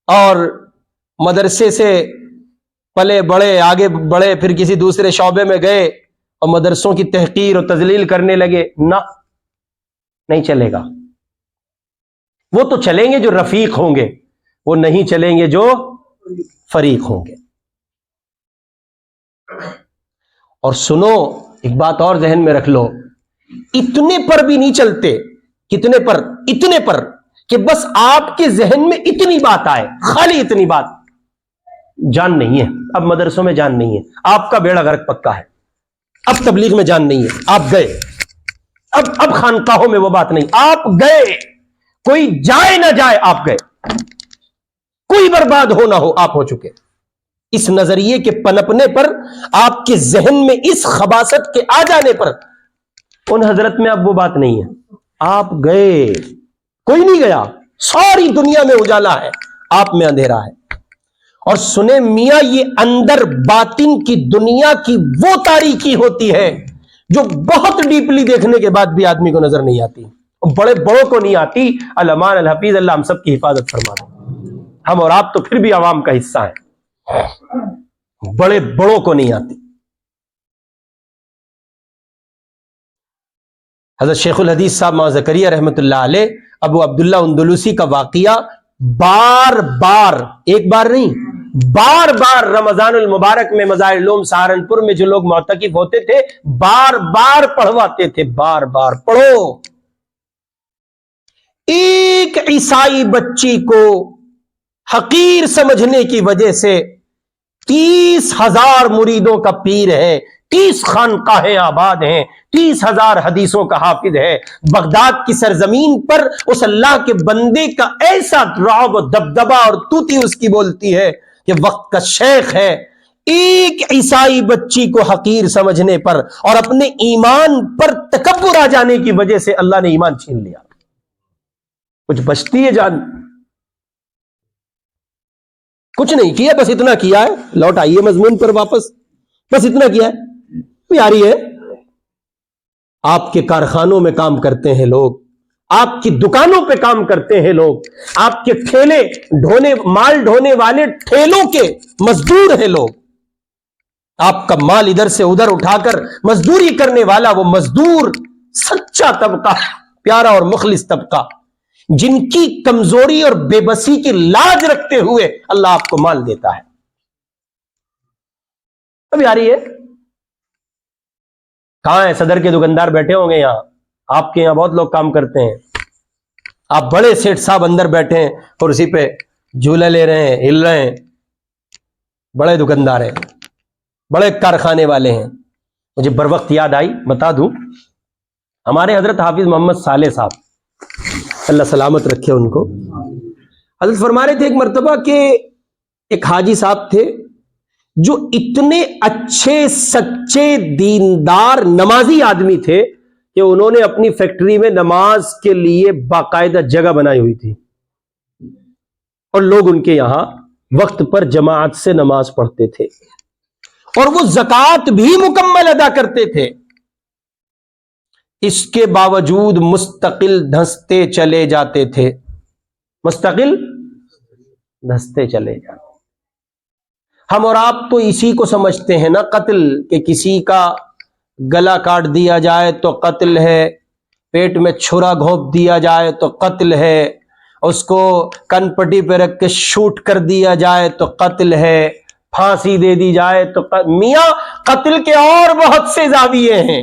اور مدرسے سے پلے بڑے، آگے بڑھے، پھر کسی دوسرے شعبے میں گئے اور مدرسوں کی تحقیر اور تذلیل کرنے لگے؟ نہ، نہیں چلے گا۔ وہ تو چلیں گے جو رفیق ہوں گے، وہ نہیں چلیں گے جو فریق ہوں گے۔ اور سنو ایک بات اور ذہن میں رکھ لو، اتنے پر بھی نہیں چلتے۔ کتنے پر؟ اتنے پر کہ بس آپ کے ذہن میں اتنی بات آئے، خالی اتنی بات، جان نہیں ہے اب مدرسوں میں، جان نہیں ہے، آپ کا بیڑا غرق پکا ہے، اب تبلیغ میں جان نہیں ہے، آپ گئے، اب خانقاہوں میں وہ بات نہیں، آپ گئے، کوئی جائے نہ جائے آپ گئے، کوئی برباد ہو نہ ہو آپ ہو چکے۔ اس نظریے کے پنپنے پر، آپ کے ذہن میں اس خباثت کے آ جانے پر، ان حضرت میں اب وہ بات نہیں ہے۔ آپ گئے، کوئی نہیں گیا، ساری دنیا میں اجالا ہے، آپ میں اندھیرا ہے۔ اور سنیں میاں، یہ اندر باطن کی دنیا کی وہ تاریکی ہوتی ہے جو بہت ڈیپلی دیکھنے کے بعد بھی آدمی کو نظر نہیں آتی، اور بڑے بڑوں کو نہیں آتی۔ الامان الحفیظ، اللہ ہم سب کی حفاظت فرما دے۔ ہم اور آپ تو پھر بھی عوام کا حصہ ہیں، بڑے بڑوں کو نہیں آتی۔ حضرت شیخ الحدیث صاحب مولانا زکریا رحمۃ اللہ علیہ، ابو عبداللہ اندلسی کا واقعہ بار بار، ایک بار نہیں، بار بار رمضان المبارک میں مزار العلوم سہارنپور میں جو لوگ معتکف ہوتے تھے بار بار پڑھواتے تھے، بار بار پڑھو۔ ایک عیسائی بچی کو حقیر سمجھنے کی وجہ سے 30,000 مریدوں کا پیر ہے، 30 خانقاہیں آباد ہیں، 30,000 حدیثوں کا حافظ ہے۔ بغداد کی سرزمین پر اس اللہ کے بندے کا ایسا رعب و دبدبہ اور توتی اس کی بولتی ہے کہ وقت کا شیخ ہے۔ ایک عیسائی بچی کو حقیر سمجھنے پر اور اپنے ایمان پر تکبر آ جانے کی وجہ سے اللہ نے ایمان چھین لیا۔ کچھ بچتی ہے جان؟ کچھ نہیں کیا، بس اتنا کیا ہے۔ لوٹ آئیے مضمون پر واپس، بس اتنا کیا ہے۔ پیاری ہے، آپ کے کارخانوں میں کام کرتے ہیں لوگ، آپ کی دکانوں پہ کام کرتے ہیں لوگ، آپ کے ٹھیلے ڈھونے، مال ڈھونے والے ٹھیلوں کے مزدور ہیں لوگ، آپ کا مال ادھر سے ادھر اٹھا کر مزدوری کرنے والا وہ مزدور، سچا طبقہ، پیارا اور مخلص طبقہ، جن کی کمزوری اور بے بسی کی لاج رکھتے ہوئے اللہ آپ کو مال دیتا ہے۔ اب یاری ہے، کہاں ہے صدر کے دکاندار بیٹھے ہوں گے یہاں، آپ کے یہاں بہت لوگ کام کرتے ہیں، آپ بڑے سیٹ صاحب اندر بیٹھے ہیں کرسی پہ، جھولا لے رہے ہیں، ہل رہے ہیں، بڑے دکاندار ہیں، بڑے کارخانے والے ہیں۔ مجھے بر وقت یاد آئی، بتا دوں، ہمارے حضرت حافظ محمد صالح صاحب، اللہ سلامت رکھے ان کو، حضرت فرما رہے تھے ایک مرتبہ کہ ایک حاجی صاحب تھے جو اتنے اچھے سچے دیندار نمازی آدمی تھے کہ انہوں نے اپنی فیکٹری میں نماز کے لیے باقاعدہ جگہ بنائی ہوئی تھی، اور لوگ ان کے یہاں وقت پر جماعت سے نماز پڑھتے تھے، اور وہ زکوٰۃ بھی مکمل ادا کرتے تھے۔ اس کے باوجود مستقل دھنستے چلے جاتے تھے، مستقل دھنستے چلے جاتے۔ ہم اور آپ تو اسی کو سمجھتے ہیں نا قتل، کہ کسی کا گلا کاٹ دیا جائے تو قتل ہے، پیٹ میں چھرا گھونپ دیا جائے تو قتل ہے، اس کو کن پٹی پہ رکھ کے شوٹ کر دیا جائے تو قتل ہے، پھانسی دے دی جائے تو قتل۔ میاں قتل کے اور بہت سے زاویے ہیں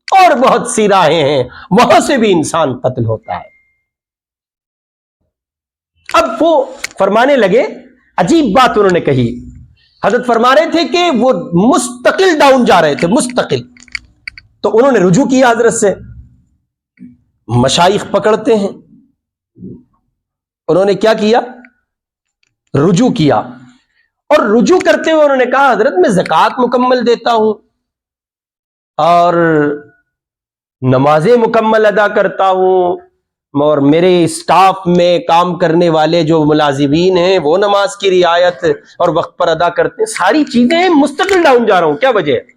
اور بہت سی راہیں ہیں، وہاں سے بھی انسان قتل ہوتا ہے۔ اب وہ فرمانے لگے، عجیب بات انہوں نے کہی، حضرت فرما رہے تھے کہ وہ مستقل ڈاؤن جا رہے تھے، مستقل، تو انہوں نے رجوع کیا حضرت سے، مشائخ پکڑتے ہیں، انہوں نے کیا کیا؟ رجوع کیا، اور رجوع کرتے ہوئے انہوں نے کہا حضرت میں زکوٰۃ مکمل دیتا ہوں اور نمازیں مکمل ادا کرتا ہوں، اور میرے اسٹاف میں کام کرنے والے جو ملازمین ہیں وہ نماز کی رعایت اور وقت پر ادا کرتے ہیں، ساری چیزیں مستقل ڈاؤن جا رہا ہوں، کیا وجہ ہے؟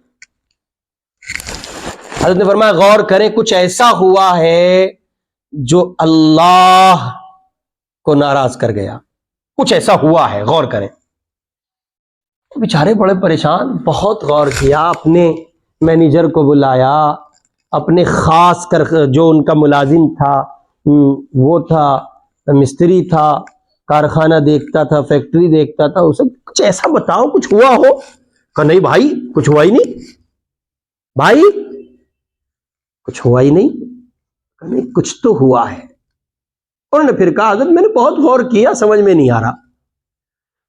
حضرت نے فرمایا غور کریں، کچھ ایسا ہوا ہے جو اللہ کو ناراض کر گیا، کچھ ایسا ہوا ہے، غور کریں۔ بیچارے بڑے پریشان، بہت غور کیا، اپنے مینیجر کو بلایا، اپنے خاص کر جو ان کا ملازم تھا، وہ تھا مستری تھا، کارخانہ دیکھتا تھا، فیکٹری دیکھتا تھا، اسے کچھ ایسا بتاؤ کچھ ہوا ہو۔ کہا نہیں بھائی کچھ ہوا ہی نہیں، بھائی کچھ ہوا ہی نہیں، کہا نہیں کچھ تو ہوا ہے۔ انہوں نے پھر کہا حضرت میں نے بہت غور کیا، سمجھ میں نہیں آ رہا۔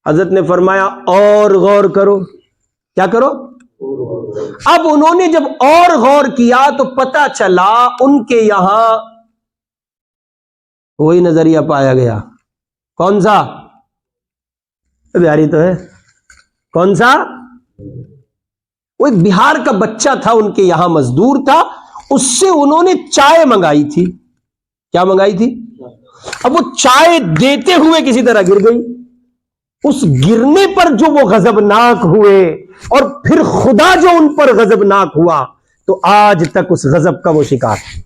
حضرت نے فرمایا اور غور کرو، کیا کرو؟ اب انہوں نے جب اور غور کیا تو پتا چلا ان کے یہاں وہی نظریہ پایا گیا. کون سا؟ بہاری تو ہے. کون سا؟ وہ ایک بہار کا بچہ تھا، ان کے یہاں مزدور تھا، اس سے انہوں نے چائے منگائی تھی. کیا منگائی تھی؟ اب وہ چائے دیتے ہوئے کسی طرح گر گئی. اس گرنے پر جو وہ غضبناک ہوئے اور پھر خدا جو ان پر غضبناک ہوا، تو آج تک اس غضب کا وہ شکار ہے.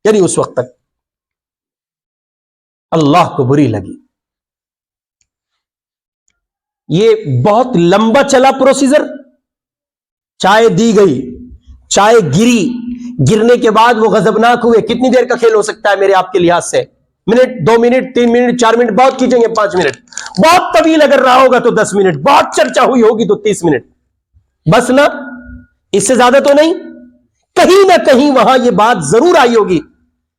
یعنی اس وقت تک اللہ کو بری لگی. یہ بہت لمبا چلا پروسیجر. چائے دی گئی، چائے گری، گرنے کے بعد وہ غضبناک ہوئے. کتنی دیر کا کھیل ہو سکتا ہے میرے آپ کے لحاظ سے؟ منٹ، 2 منٹ، 3 منٹ، 4 منٹ، بہت کھینچیں گے 5 منٹ، بہت طویل اگر رہا ہوگا تو 10 منٹ، بہت چرچا ہوئی ہوگی تو 30 منٹ. بس نا، اس سے زیادہ تو نہیں. کہیں نہ کہیں وہاں یہ بات ضرور آئی ہوگی،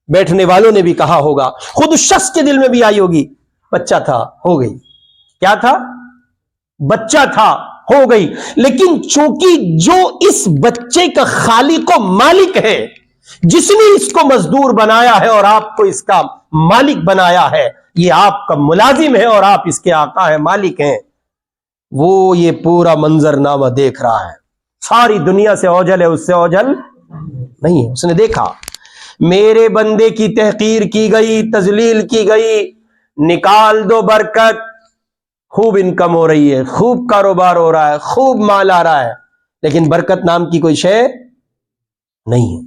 بیٹھنے والوں نے بھی کہا ہوگا، خود اس شخص کے دل میں بھی آئی ہوگی. بچہ تھا، ہو گئی. کیا تھا؟ بچہ تھا، ہو گئی. لیکن چونکہ جو اس بچے کا خالق و مالک ہے، جس نے اس کو مزدور بنایا ہے اور آپ کو اس کا مالک بنایا ہے، یہ آپ کا ملازم ہے اور آپ اس کے آقا ہیں، مالک ہیں، وہ یہ پورا منظرنامہ دیکھ رہا ہے. ساری دنیا سے اوجھل ہے، اس سے اوجھل نہیں ہے. اس نے دیکھا میرے بندے کی تحقیر کی گئی، تذلیل کی گئی، نکال دو برکت. خوب انکم ہو رہی ہے، خوب کاروبار ہو رہا ہے، خوب مال آ رہا ہے، لیکن برکت نام کی کوئی شے نہیں ہے.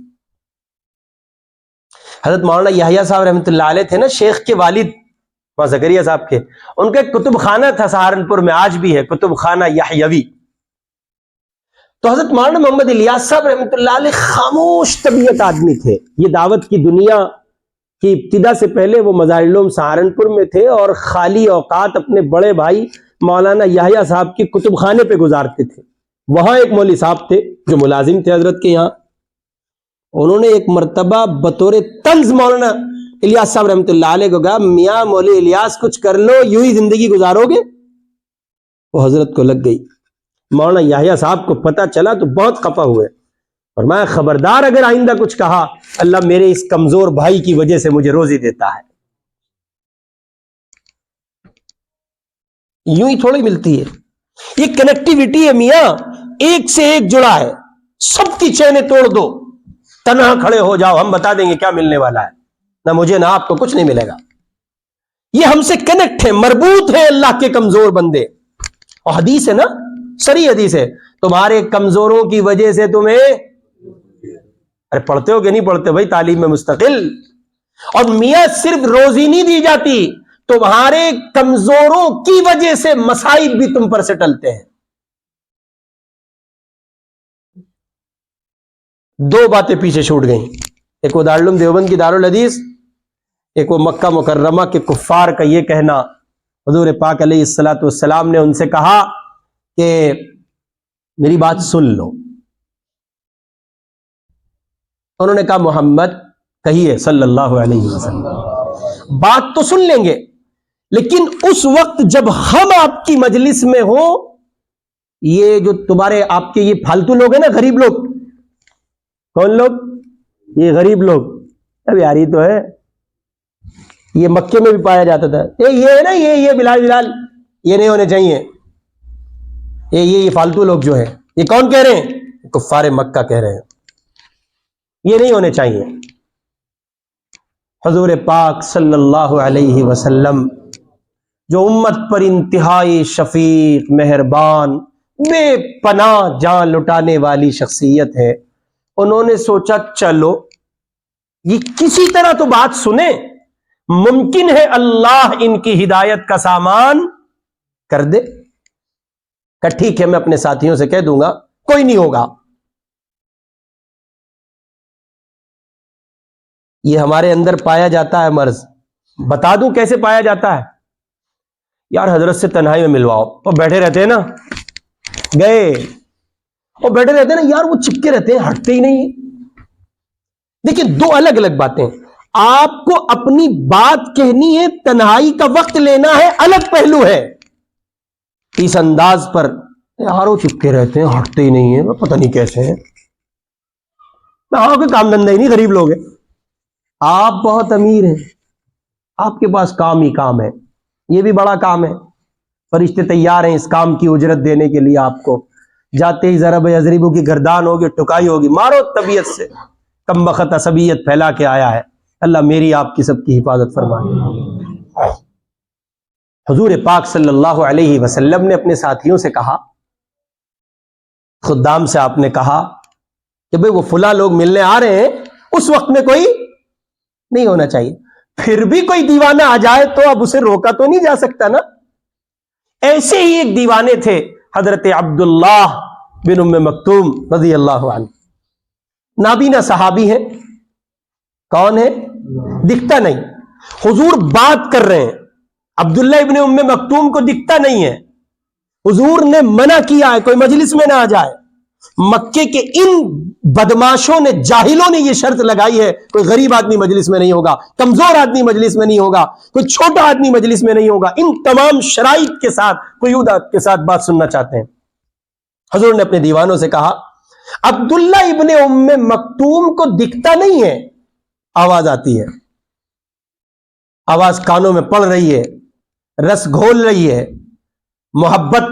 حضرت مولانا یحییٰ صاحب رحمۃ اللہ علیہ تھے نا، شیخ کے والد مولانا زکریا صاحب کے، ان کا ایک کتب خانہ تھا سہارنپور میں، آج بھی ہے، کتب خانہ یحیوی. تو حضرت مولانا محمد الیاس صاحب رحمۃ اللہ علیہ خاموش طبیعت آدمی تھے. یہ دعوت کی دنیا کی ابتدا سے پہلے وہ مزار العلوم سہارنپور میں تھے اور خالی اوقات اپنے بڑے بھائی مولانا یحییٰ صاحب کے کتب خانے پہ گزارتے تھے. وہاں ایک مولوی صاحب تھے جو ملازم تھے حضرت کے یہاں. انہوں نے ایک مرتبہ بطور طنز مولانا الیاس صاحب رحمۃ اللہ علیہ کو کہا، میاں مولوی الیاس کچھ کر لو، یوں ہی زندگی گزارو گے؟ وہ حضرت کو لگ گئی. مولانا یحییٰ صاحب کو پتہ چلا تو بہت خفا ہوئے، اور میں خبردار اگر آئندہ کچھ کہا، اللہ میرے اس کمزور بھائی کی وجہ سے مجھے روزی دیتا ہے. یوں ہی تھوڑی ملتی ہے، یہ کنیکٹیوٹی ہے میاں، ایک سے ایک جڑا ہے. سب کی چینیں توڑ دو، تنہا کھڑے ہو جاؤ، ہم بتا دیں گے کیا ملنے والا ہے. نہ مجھے نہ آپ کو کچھ نہیں ملے گا. یہ ہم سے کنیکٹ ہے، مربوط ہے اللہ کے کمزور بندے. اور حدیث ہے نا، صریح حدیث ہے، تمہارے کمزوروں کی وجہ سے تمہیں، ارے پڑھتے ہو کہ نہیں پڑھتے بھائی تعلیم میں مستقل؟ اور میاں صرف روزی نہیں دی جاتی، تمہارے کمزوروں کی وجہ سے مصائب بھی تم پر سے ٹلتے ہیں. 2 باتیں پیچھے چھوٹ گئیں، ایک وہ دارالعلوم دیوبند کی دارالحدیث، ایک وہ مکہ مکرمہ کے کفار کا یہ کہنا. حضور پاک علیہ الصلوۃ والسلام نے ان سے کہا کہ میری بات سن لو. انہوں نے کہا محمد کہیے صلی اللہ علیہ وسلم، بات تو سن لیں گے، لیکن اس وقت جب ہم آپ کی مجلس میں ہو، یہ جو تمہارے آپ کے یہ پھالتو لوگ ہیں نا، غریب لوگ. کون لوگ؟ یہ غریب لوگ. اب یار یہ تو ہے، یہ مکے میں بھی پایا جاتا تھا. یہ ہے نا، یہ بلال یہ نہیں ہونے چاہیے. یہ فالتو لوگ جو ہیں، یہ کون کہہ رہے ہیں؟ کفار مکہ کہہ رہے ہیں، یہ نہیں ہونے چاہیے. حضور پاک صلی اللہ علیہ وسلم جو امت پر انتہائی شفیق، مہربان، بے پناہ جان لٹانے والی شخصیت ہے، انہوں نے سوچا چلو یہ کسی طرح تو بات سنیں، ممکن ہے اللہ ان کی ہدایت کا سامان کر دے. کہ ٹھیک ہے میں اپنے ساتھیوں سے کہہ دوں گا، کوئی نہیں ہوگا. یہ ہمارے اندر پایا جاتا ہے مرض. بتا دوں کیسے پایا جاتا ہے؟ یار حضرت سے تنہائی میں ملواؤ، اور بیٹھے رہتے ہیں نا، گئے اور بیٹھے رہتے ہیں نا یار، وہ چپکے رہتے ہیں، ہٹتے ہی نہیں. دیکھیں 2 الگ الگ باتیں. آپ کو اپنی بات کہنی ہے، تنہائی کا وقت لینا ہے، الگ پہلو ہے. اس انداز پر یار وہ چپکے رہتے ہیں، ہٹتے ہی نہیں ہیں، پتہ نہیں کیسے ہیں. کوئی کام دھندہ ہی نہیں، غریب لوگ ہیں. آپ بہت امیر ہیں، آپ کے پاس کام ہی کام ہے، یہ بھی بڑا کام ہے، فرشتے تیار ہیں اس کام کی اجرت دینے کے لیے آپ کو. جاتے ہی ضرب یضربو کی گردان ہوگی، ٹکائی ہوگی، مارو طبیعت سے. کم بخت عصبیت پھیلا کے آیا ہے. اللہ میری آپ کی سب کی حفاظت فرمائے. حضور پاک صلی اللہ علیہ وسلم نے اپنے ساتھیوں سے کہا، خدام سے آپ نے کہا کہ بھئی وہ فلاں لوگ ملنے آ رہے ہیں، اس وقت میں کوئی نہیں ہونا چاہیے. پھر بھی کوئی دیوانہ آ جائے تو اب اسے روکا تو نہیں جا سکتا نا. ایسے ہی ایک دیوانے تھے حضرت عبداللہ بن ام مکتوم رضی اللہ عنہ. نابینا صحابی ہیں. کون ہے؟ دکھتا نہیں. حضور بات کر رہے ہیں، عبداللہ ابن ام مکتوم کو دکھتا نہیں ہے. حضور نے منع کیا ہے کوئی مجلس میں نہ آ جائے. مکے کے ان بدماشوں نے، جاہلوں نے یہ شرط لگائی ہے کوئی غریب آدمی مجلس میں نہیں ہوگا، کمزور آدمی مجلس میں نہیں ہوگا، کوئی چھوٹا آدمی مجلس میں نہیں ہوگا. ان تمام شرائط کے ساتھ قیود کے ساتھ بات سننا چاہتے ہیں. حضور نے اپنے دیوانوں سے کہا عبداللہ ابن ام مکتوم کو دکھتا نہیں ہے، آواز آتی ہے، آواز کانوں میں پڑ رہی ہے، رس گھول رہی ہے، محبت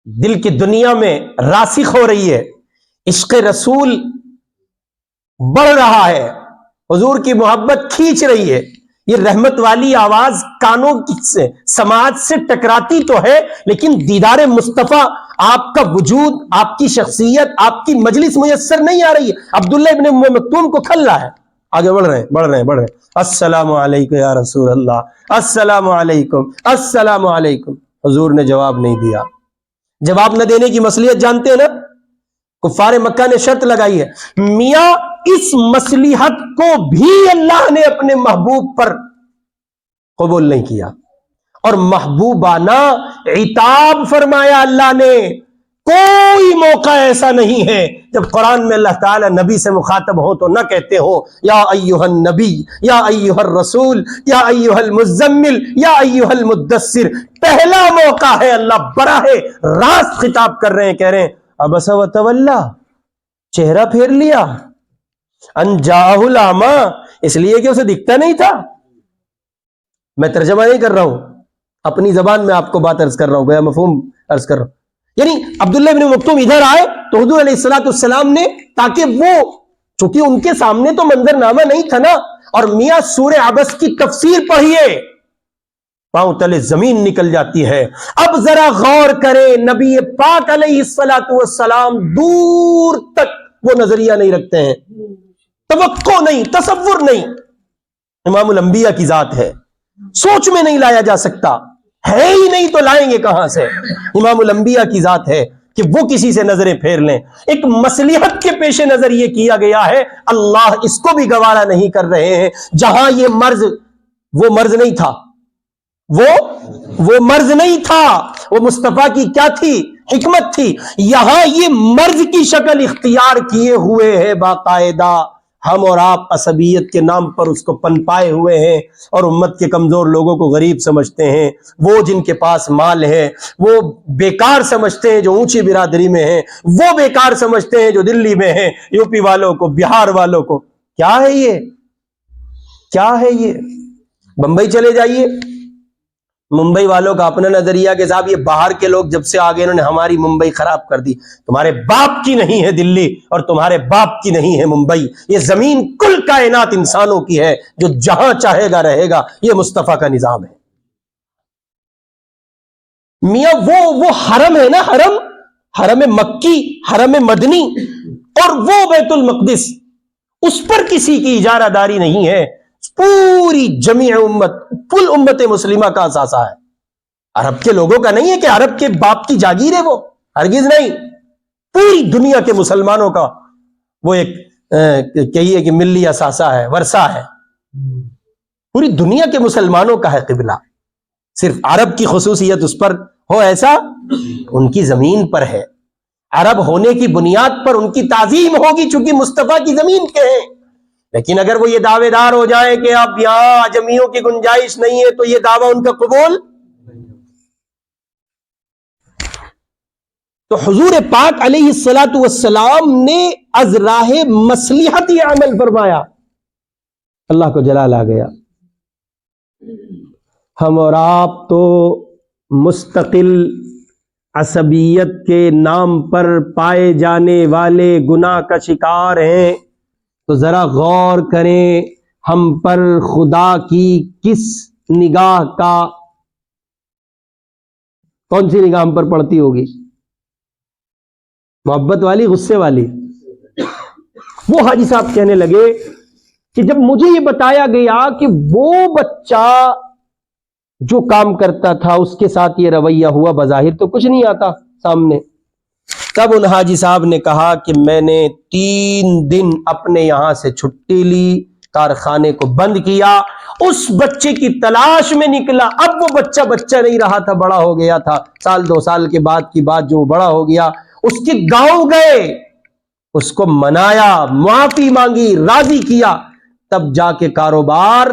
دل کی دنیا میں راسخ ہو رہی ہے، عشق رسول بڑھ رہا ہے، حضور کی محبت کھینچ رہی ہے. یہ رحمت والی آواز کانوں سے، سماعت سے ٹکراتی تو ہے، لیکن دیدار مصطفیٰ، آپ کا وجود، آپ کی شخصیت، آپ کی مجلس میسر نہیں آ رہی ہے. عبداللہ ابن ام مکتوم کو کھل رہا ہے. آگے بڑھ رہے ہیں. السلام علیکم یا رسول اللہ، السلام علیکم، السلام علیکم. حضور نے جواب نہیں دیا. جواب نہ دینے کی مصلحت جانتے ہیں نا؟ کفار مکہ نے شرط لگائی ہے. میاں اس مصلحت کو بھی اللہ نے اپنے محبوب پر قبول نہیں کیا، اور محبوبانہ عتاب فرمایا اللہ نے. کوئی موقع ایسا نہیں ہے جب قرآن میں اللہ تعالیٰ نبی سے مخاطب ہو تو نہ کہتے ہو یا ایھا النبی، یا ایھا الرسول، یا ایھا المزمل، یا ایھا المدثر. پہلا موقع ہے اللہ براہ راست خطاب کر رہے ہیں، کہہ رہے ہیں عبس وتولی، چہرہ پھیر لیا، ان جاءہ الاعمی، اس لیے کہ اسے دکھتا نہیں تھا. میں ترجمہ نہیں کر رہا ہوں، اپنی زبان میں آپ کو بات عرض کر رہا ہوں، گویا مفہوم عرض کر رہا ہوں. یعنی عبداللہ بن مکتوم ادھر آئے تو حضور علیہ السلام نے، تاکہ وہ، چونکہ ان کے سامنے تو منظر نامہ نہیں تھا نا، اور میاں سورہ عبس کی تفسیر پڑھیے، پاؤں تلے زمین نکل جاتی ہے. اب ذرا غور کریں، نبی پاک علیہ السلام دور تک وہ نظریہ نہیں رکھتے ہیں، توقع نہیں، تصور نہیں. امام الانبیاء کی ذات ہے، سوچ میں نہیں لایا جا سکتا، ہے ہی نہیں تو لائیں گے کہاں سے؟ امام الانبیاء کی ذات ہے کہ وہ کسی سے نظریں پھیر لیں. ایک مصلحت کے پیش نظر یہ کیا گیا ہے، اللہ اس کو بھی گوارا نہیں کر رہے ہیں. جہاں یہ مرض، وہ مرض نہیں تھا، وہ مرض نہیں تھا، وہ مصطفیٰ کی کیا تھی؟ حکمت تھی. یہاں یہ مرض کی شکل اختیار کیے ہوئے ہے باقاعدہ. ہم اور آپ عصبیت کے نام پر اس کو پنپائے ہوئے ہیں، اور امت کے کمزور لوگوں کو غریب سمجھتے ہیں. وہ جن کے پاس مال ہے وہ بیکار سمجھتے ہیں جو اونچی برادری میں ہیں، وہ بیکار سمجھتے ہیں جو دلی میں ہیں، یو پی والوں کو، بہار والوں کو. کیا ہے یہ؟ کیا ہے یہ؟ بمبئی چلے جائیے، ممبئی والوں کا اپنا نظریہ کہ صاحب یہ باہر کے لوگ جب سے آگے انہوں نے ہماری ممبئی خراب کر دی. تمہارے باپ کی نہیں ہے دلی، اور تمہارے باپ کی نہیں ہے ممبئی. یہ زمین کل کائنات انسانوں کی ہے، جو جہاں چاہے گا رہے گا. یہ مصطفیٰ کا نظام ہے. میاں وہ حرم ہے نا، حرم مکی، حرم مدنی، اور وہ بیت المقدس، اس پر کسی کی اجارہ داری نہیں ہے. پوری جمیع امت، کل امت مسلمہ کا اثاثہ ہے. عرب کے لوگوں کا نہیں ہے کہ عرب کے باپ کی جاگیر ہے، وہ ہرگز نہیں. پوری دنیا کے مسلمانوں کا وہ ایک کہیے کہ ملی اثاثہ ہے، ورثہ ہے. پوری دنیا کے مسلمانوں کا ہے قبلہ. صرف عرب کی خصوصیت اس پر ہو ایسا، ان کی زمین پر ہے. عرب ہونے کی بنیاد پر ان کی تعظیم ہوگی چونکہ مصطفیٰ کی زمین کے ہیں. لیکن اگر وہ یہ دعوے دار ہو جائیں کہ اب یہاں اجمیوں کی گنجائش نہیں ہے، تو یہ دعویٰ ان کا قبول. تو حضور پاک علیہ السلام نے از راہ مصلحت یہ عمل فرمایا. اللہ کو جلال آ گیا. ہم اور آپ تو مستقل عصبیت کے نام پر پائے جانے والے گناہ کا شکار ہیں، تو ذرا غور کریں ہم پر خدا کی کس نگاہ کا، کون سی نگاہ ہم پر پڑتی ہوگی؟ محبت والی، غصے والی؟ وہ حاجی صاحب کہنے لگے کہ جب مجھے یہ بتایا گیا کہ وہ بچہ جو کام کرتا تھا اس کے ساتھ یہ رویہ ہوا، بظاہر تو کچھ نہیں آتا سامنے، تب ان حاجی صاحب نے کہا کہ میں نے 3 دن اپنے یہاں سے چھٹی لی، کارخانے کو بند کیا، اس بچے کی تلاش میں نکلا۔ اب وہ بچہ نہیں رہا تھا، بڑا ہو گیا تھا، 1-2 سال کے بعد کی بات، جو بڑا ہو گیا، اس کے گاؤں گئے، اس کو منایا، معافی مانگی، راضی کیا، تب جا کے کاروبار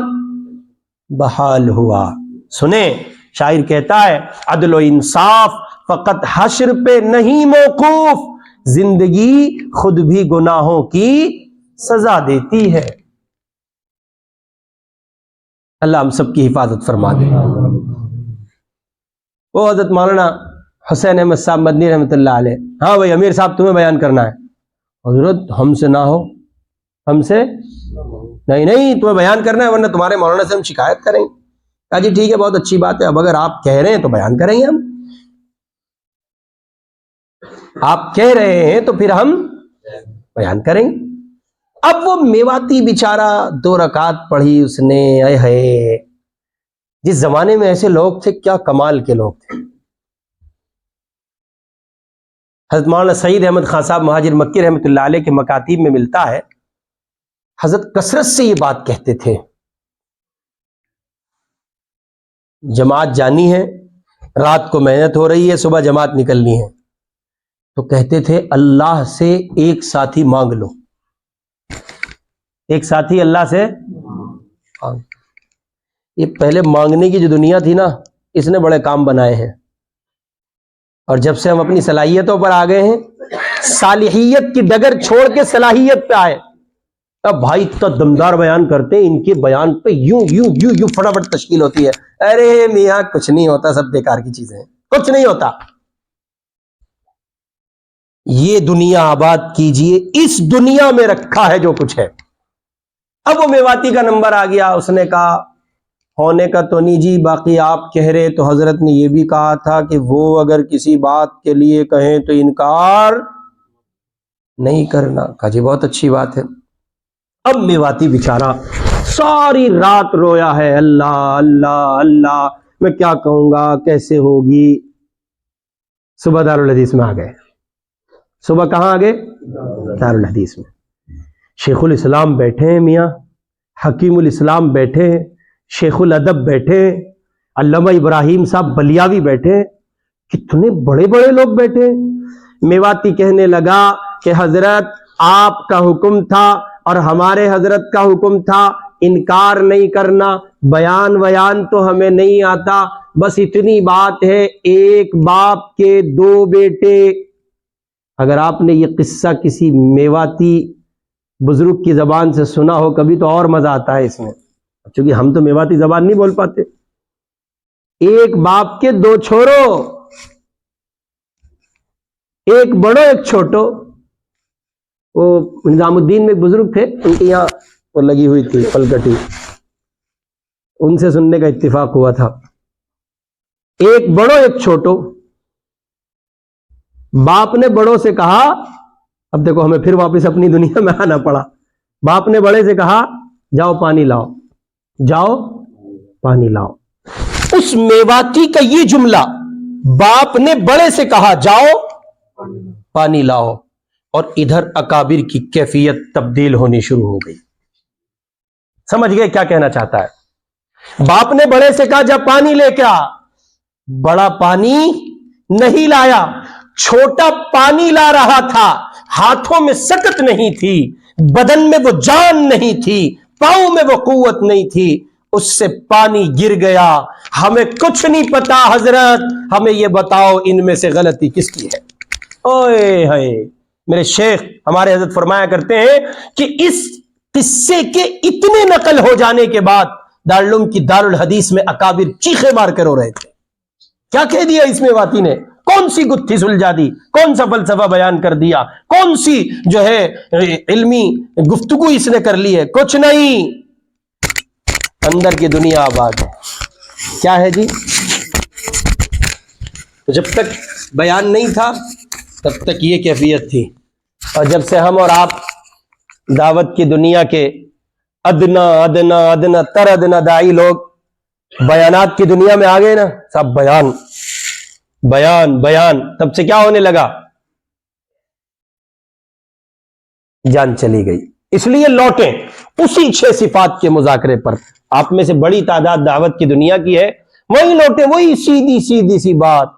بحال ہوا۔ سنیں، شاعر کہتا ہے عدل و انصاف فقط حشر پہ نہیں موقوف، زندگی خود بھی گناہوں کی سزا دیتی ہے۔ اللہ ہم سب کی حفاظت فرما دے۔ وہ حضرت مولانا حسین احمد صاحب مدنی رحمۃ اللہ علیہ، ہاں بھائی امیر صاحب تمہیں بیان کرنا ہے۔ حضرت ہم سے نہ ہو، ہم سے نہیں تمہیں بیان کرنا ہے، ورنہ تمہارے مولانا سے ہم شکایت کریں گے۔ کہا جی ٹھیک ہے، بہت اچھی بات ہے، اب اگر آپ کہہ رہے ہیں تو بیان کریں گے، ہم آپ کہہ رہے ہیں تو پھر ہم بیان کریں گے۔ اب وہ میواتی بیچارہ 2 رکعت پڑھی اس نے، اے ہے، جس زمانے میں ایسے لوگ تھے، کیا کمال کے لوگ تھے۔ حضرت مولانا سعید احمد خان صاحب مہاجر مکی رحمۃ اللہ علیہ کے مکاتیب میں ملتا ہے، حضرت کثرت سے یہ بات کہتے تھے، جماعت جانی ہے، رات کو محنت ہو رہی ہے، صبح جماعت نکلنی ہے، تو کہتے تھے اللہ سے ایک ساتھی مانگ لو، ایک ساتھی اللہ سے مانگ۔ یہ پہلے مانگنے کی جو دنیا تھی نا، اس نے بڑے کام بنائے ہیں، اور جب سے ہم اپنی صلاحیتوں پر آ گئے ہیں، صالحیت کی ڈگر چھوڑ کے صلاحیت پہ آئے، اب بھائی اتنا دمدار بیان کرتے ہیں، ان کے بیان پہ یوں فٹافٹ تشکیل ہوتی ہے۔ ارے میاں کچھ نہیں ہوتا، سب بیکار کی چیزیں ہیں، کچھ نہیں ہوتا۔ یہ دنیا آباد کیجئے، اس دنیا میں رکھا ہے جو کچھ ہے۔ اب وہ میواتی کا نمبر آ گیا، اس نے کہا ہونے کا تو نہیں جی، باقی آپ کہہ رہے تو حضرت نے یہ بھی کہا تھا کہ وہ اگر کسی بات کے لیے کہیں تو انکار نہیں کرنا۔ کہا جی بہت اچھی بات ہے۔ اب میواتی بیچارہ ساری رات رویا ہے، اللہ اللہ اللہ، میں کیا کہوں گا، کیسے ہوگی۔ صبح دارالحدیث میں آ گئے۔ صبح کہاں آ گئے؟ دارالحدیث میں۔ شیخ الاسلام بیٹھے ہیں میاں، حکیم الاسلام بیٹھے ہیں، شیخ الادب بیٹھے ہیں، علامہ ابراہیم صاحب بلیاوی بیٹھے ہیں، کتنے بڑے بڑے لوگ بیٹھے ہیں۔ میواتی کہنے لگا کہ حضرت آپ کا حکم تھا اور ہمارے حضرت کا حکم تھا انکار نہیں کرنا، بیان تو ہمیں نہیں آتا، بس اتنی بات ہے، ایک باپ کے 2 بیٹے۔ اگر آپ نے یہ قصہ کسی میواتی بزرگ کی زبان سے سنا ہو کبھی تو اور مزہ آتا ہے اس میں، چونکہ ہم تو میواتی زبان نہیں بول پاتے۔ ایک باپ کے 2 چھوڑو، ایک بڑو ایک چھوٹو۔ وہ نظام الدین میں ایک بزرگ تھے، ان کے یہاں وہ لگی ہوئی تھی پلکٹی، ان سے سننے کا اتفاق ہوا تھا۔ ایک بڑو ایک چھوٹو۔ باپ نے بڑوں سے کہا، اب دیکھو ہمیں پھر واپس اپنی دنیا میں آنا پڑا، باپ نے بڑے سے کہا جاؤ پانی لاؤ، جاؤ پانی لاؤ۔ اس میواتی کا یہ جملہ، باپ نے بڑے سے کہا جاؤ پانی لاؤ، اور ادھر اکابر کی کیفیت تبدیل ہونی شروع ہو گئی۔ سمجھ گئے کیا کہنا چاہتا ہے؟ باپ نے بڑے سے کہا جا پانی لے کے آ، بڑا پانی نہیں لایا، چھوٹا پانی لا رہا تھا، ہاتھوں میں سکت نہیں تھی، بدن میں وہ جان نہیں تھی، پاؤں میں وہ قوت نہیں تھی، اس سے پانی گر گیا۔ ہمیں کچھ نہیں پتا حضرت، ہمیں یہ بتاؤ ان میں سے غلطی کس کی ہے؟ اوئے ہائے، میرے شیخ ہمارے حضرت فرمایا کرتے ہیں کہ اس قصے کے اتنے نقل ہو جانے کے بعد دارالعلوم کی دارالحدیث میں اکابر چیخے مار کر رو رہے تھے. کیا کہہ دیا اس میں واتی نے؟ کون سی گتھی سلجھا دی؟ کون سا فلسفہ بیان کر دیا؟ کون سی جو ہے علمی گفتگو اس نے کر لی ہے؟ کچھ نہیں. اندر کی دنیا آباد ہے. کیا ہے جی؟ تو جب تک بیان نہیں تھا تب تک یہ کیفیت تھی، اور جب سے ہم اور آپ دعوت کی دنیا کے ادنا ادنا ادنا تر ادنا داعی لوگ بیانات کی دنیا میں آ گئے نا، سب بیان بیان بیان، تب سے کیا ہونے لگا؟ جان چلی گئی. اس لیے لوٹیں اسی 6 صفات کے مذاکرے پر. آپ میں سے بڑی تعداد دعوت کی دنیا کی ہے، وہی لوٹیں، وہی سیدھی سیدھی سی بات،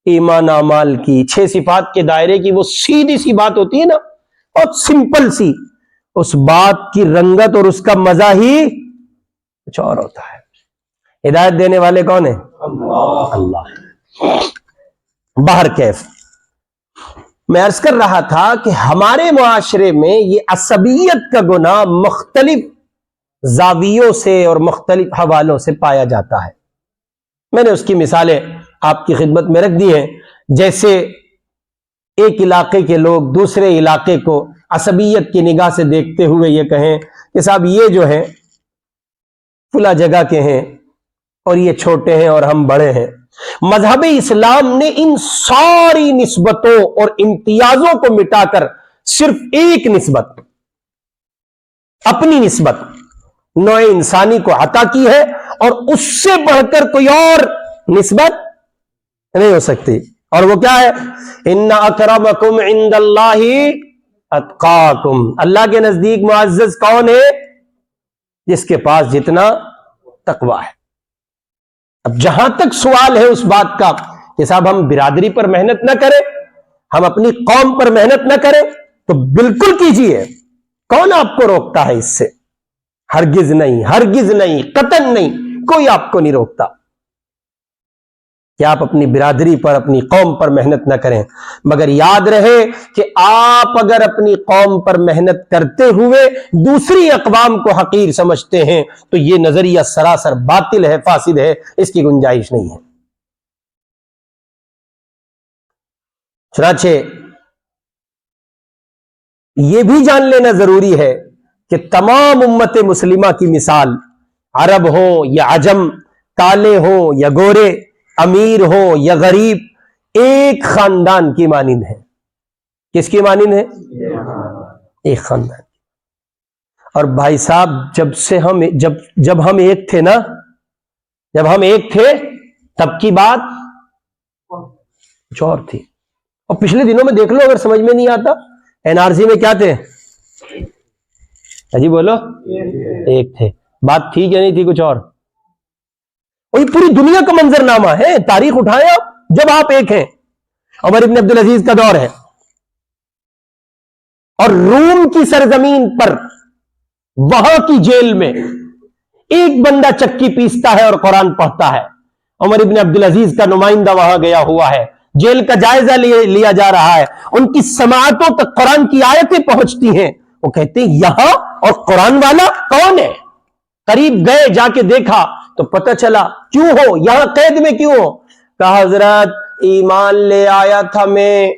ایمان اعمال کی 6 صفات کے دائرے کی وہ سیدھی سی بات ہوتی ہے نا، بہت سمپل سی. اس بات کی رنگت اور اس کا مزہ ہی کچھ اور ہوتا ہے. ہدایت دینے والے کون ہیں؟ اللہ. باہر کیف میں عرض کر رہا تھا کہ ہمارے معاشرے میں یہ عصبیت کا گناہ مختلف زاویوں سے اور مختلف حوالوں سے پایا جاتا ہے. میں نے اس کی مثالیں آپ کی خدمت میں رکھ دی ہیں. جیسے ایک علاقے کے لوگ دوسرے علاقے کو عصبیت کی نگاہ سے دیکھتے ہوئے یہ کہیں کہ صاحب یہ جو ہیں فلاں جگہ کے ہیں اور یہ چھوٹے ہیں اور ہم بڑے ہیں. مذہب اسلام نے ان ساری نسبتوں اور امتیازوں کو مٹا کر صرف ایک نسبت، اپنی نسبت نوع انسانی کو عطا کی ہے، اور اس سے بڑھ کر کوئی اور نسبت نہیں ہو سکتی. اور وہ کیا ہے؟ ان اکرمکم عند اللہ اتقاکم. اللہ کے نزدیک معزز کون ہے؟ جس کے پاس جتنا تقوی ہے. اب جہاں تک سوال ہے اس بات کا کہ صاحب ہم برادری پر محنت نہ کریں، ہم اپنی قوم پر محنت نہ کریں، تو بالکل کیجیے. کون آپ کو روکتا ہے اس سے؟ ہرگز نہیں، ہرگز نہیں، قطعاً نہیں، کوئی آپ کو نہیں روکتا کہ آپ اپنی برادری پر اپنی قوم پر محنت نہ کریں. مگر یاد رہے کہ آپ اگر اپنی قوم پر محنت کرتے ہوئے دوسری اقوام کو حقیر سمجھتے ہیں تو یہ نظریہ سراسر باطل ہے، فاسد ہے، اس کی گنجائش نہیں ہے. چنانچہ یہ بھی جان لینا ضروری ہے کہ تمام امت مسلمہ کی مثال، عرب ہوں یا عجم، کالے ہوں یا گورے، امیر ہو یا غریب، ایک خاندان کی مانند ہے. کس کی مانند ہے؟ ایک خاندان. اور بھائی صاحب جب ہم ایک تھے نا، جب ہم ایک تھے تب کی بات کچھ اور تھی. اور پچھلے دنوں میں دیکھ لو، اگر سمجھ میں نہیں آتا، NRC میں کیا تھے؟ جی بولو، ایک تھے. بات تھی کہ نہیں تھی کچھ اور؟ اور یہ پوری دنیا کا منظر نامہ ہے. تاریخ اٹھائیں آپ، جب آپ ایک ہیں. عمر ابن عبدالعزیز کا دور ہے، اور روم کی سرزمین پر وہاں کی جیل میں ایک بندہ چکی پیستا ہے اور قرآن پڑھتا ہے. عمر ابن عبدالعزیز کا نمائندہ وہاں گیا ہوا ہے، جیل کا جائزہ لیا جا رہا ہے. ان کی سماعتوں تک قرآن کی آیتیں پہنچتی ہیں. وہ کہتے ہیں یہاں اور قرآن والا کون ہے؟ قریب گئے، جا کے دیکھا تو پتہ چلا. کیوں ہو یہاں قید میں؟ کیوں ہو؟ کہا حضرت ایمان لے آیا تھا، میں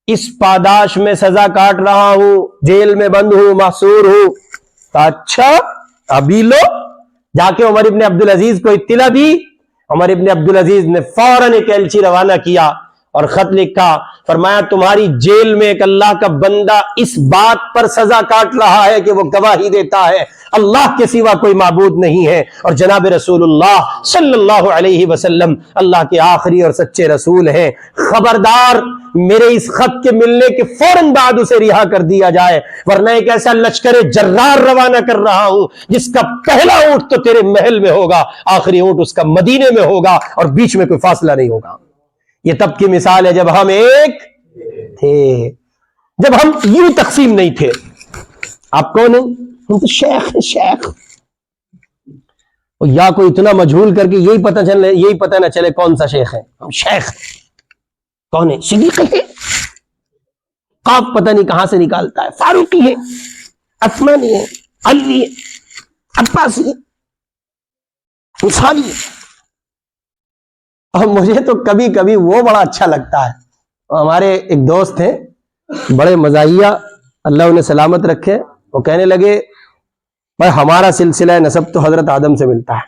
اس پاداش میں سزا کاٹ رہا ہوں، جیل میں بند ہوں، محصور ہوں. کہا اچھا ابھی لو. جا کے عمر ابن عبدالعزیز کو اطلاع دی. عمر ابن عبدالعزیز نے فوراً ایک ایلچی روانہ کیا اور خط لکھا. فرمایا تمہاری جیل میں ایک اللہ کا بندہ اس بات پر سزا کاٹ رہا ہے کہ وہ گواہی دیتا ہے اللہ کے سوا کوئی معبود نہیں ہے، اور جناب رسول اللہ صلی اللہ علیہ وسلم اللہ کے آخری اور سچے رسول ہیں. خبردار میرے اس خط کے ملنے کے فوراً بعد اسے رہا کر دیا جائے، ورنہ ایک ایسا لشکر جرار روانہ کر رہا ہوں جس کا پہلا اونٹ تو تیرے محل میں ہوگا، آخری اونٹ اس کا مدینے میں ہوگا، اور بیچ میں کوئی فاصلہ نہیں ہوگا. یہ تب کی مثال ہے جب ہم ایک تھے، جب ہم یوں تقسیم نہیں تھے. آپ کون ہیں؟ ہم تو شیخ ہیں، شیخ. یا کوئی اتنا مجہول کر کے یہی پتہ نہ چلے کون سا شیخ ہے. ہم شیخ کون ہے؟ صدیقی ہے، قاف پتہ نہیں کہاں سے نکالتا ہے، فاروقی ہے، عثمانی ہے، علی ہے، عباسی ہے. انسانیت. اور مجھے تو کبھی کبھی وہ بڑا اچھا لگتا ہے. ہمارے ایک دوست ہیں بڑے مزاحیہ، اللہ انہیں سلامت رکھے، وہ کہنے لگے بھائی ہمارا سلسلہ نسب تو حضرت آدم سے ملتا ہے.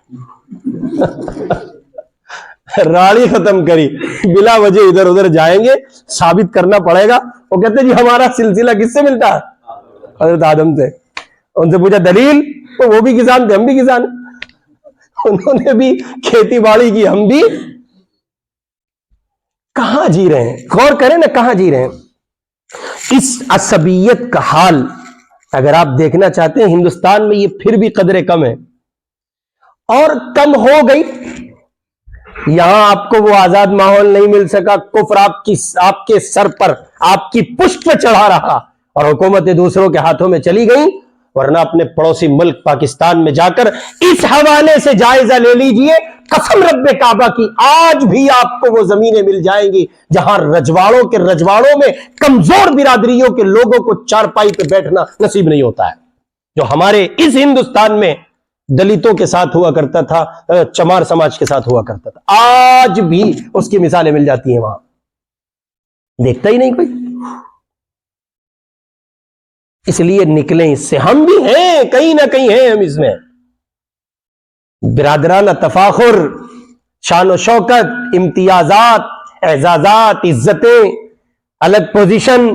راڑی ختم کری، بلا وجہ ادھر ادھر جائیں گے، ثابت کرنا پڑے گا. وہ کہتے جی ہمارا سلسلہ کس سے ملتا ہے؟ حضرت آدم سے. ان سے پوچھا دلیل؟ تو وہ بھی کسان تھے، ہم بھی کسان، انہوں نے بھی کھیتی باڑی کی، ہم بھی. کہاں جی رہے ہیں؟ غور کریں نا کہاں جی رہے ہیں. اس عصبیت کا حال اگر آپ دیکھنا چاہتے ہیں ہندوستان میں یہ پھر بھی قدرے کم ہے، اور کم ہو گئی. یہاں آپ کو وہ آزاد ماحول نہیں مل سکا، کفر آپ کے سر پر، آپ کی پشت پہ چڑھا رہا، اور حکومتیں دوسروں کے ہاتھوں میں چلی گئیں. ورنہ اپنے پڑوسی ملک پاکستان میں جا کر اس حوالے سے جائزہ لے لیجئے، قسم رب کعبہ کی آج بھی آپ کو وہ زمینیں مل جائیں گی جہاں رجواڑوں میں کمزور برادریوں کے لوگوں کو چارپائی پہ بیٹھنا نصیب نہیں ہوتا ہے، جو ہمارے اس ہندوستان میں دلتوں کے ساتھ ہوا کرتا تھا، چمار سماج کے ساتھ ہوا کرتا تھا. آج بھی اس کی مثالیں مل جاتی ہیں وہاں، دیکھتا ہی نہیں کوئی. اس لیے نکلیں اس سے، ہم بھی ہیں کہیں نہ کہیں ہیں ہم اس میں. برادرانہ تفاخر، شان و شوکت، امتیازات، اعزازات، عزتیں، الگ پوزیشن.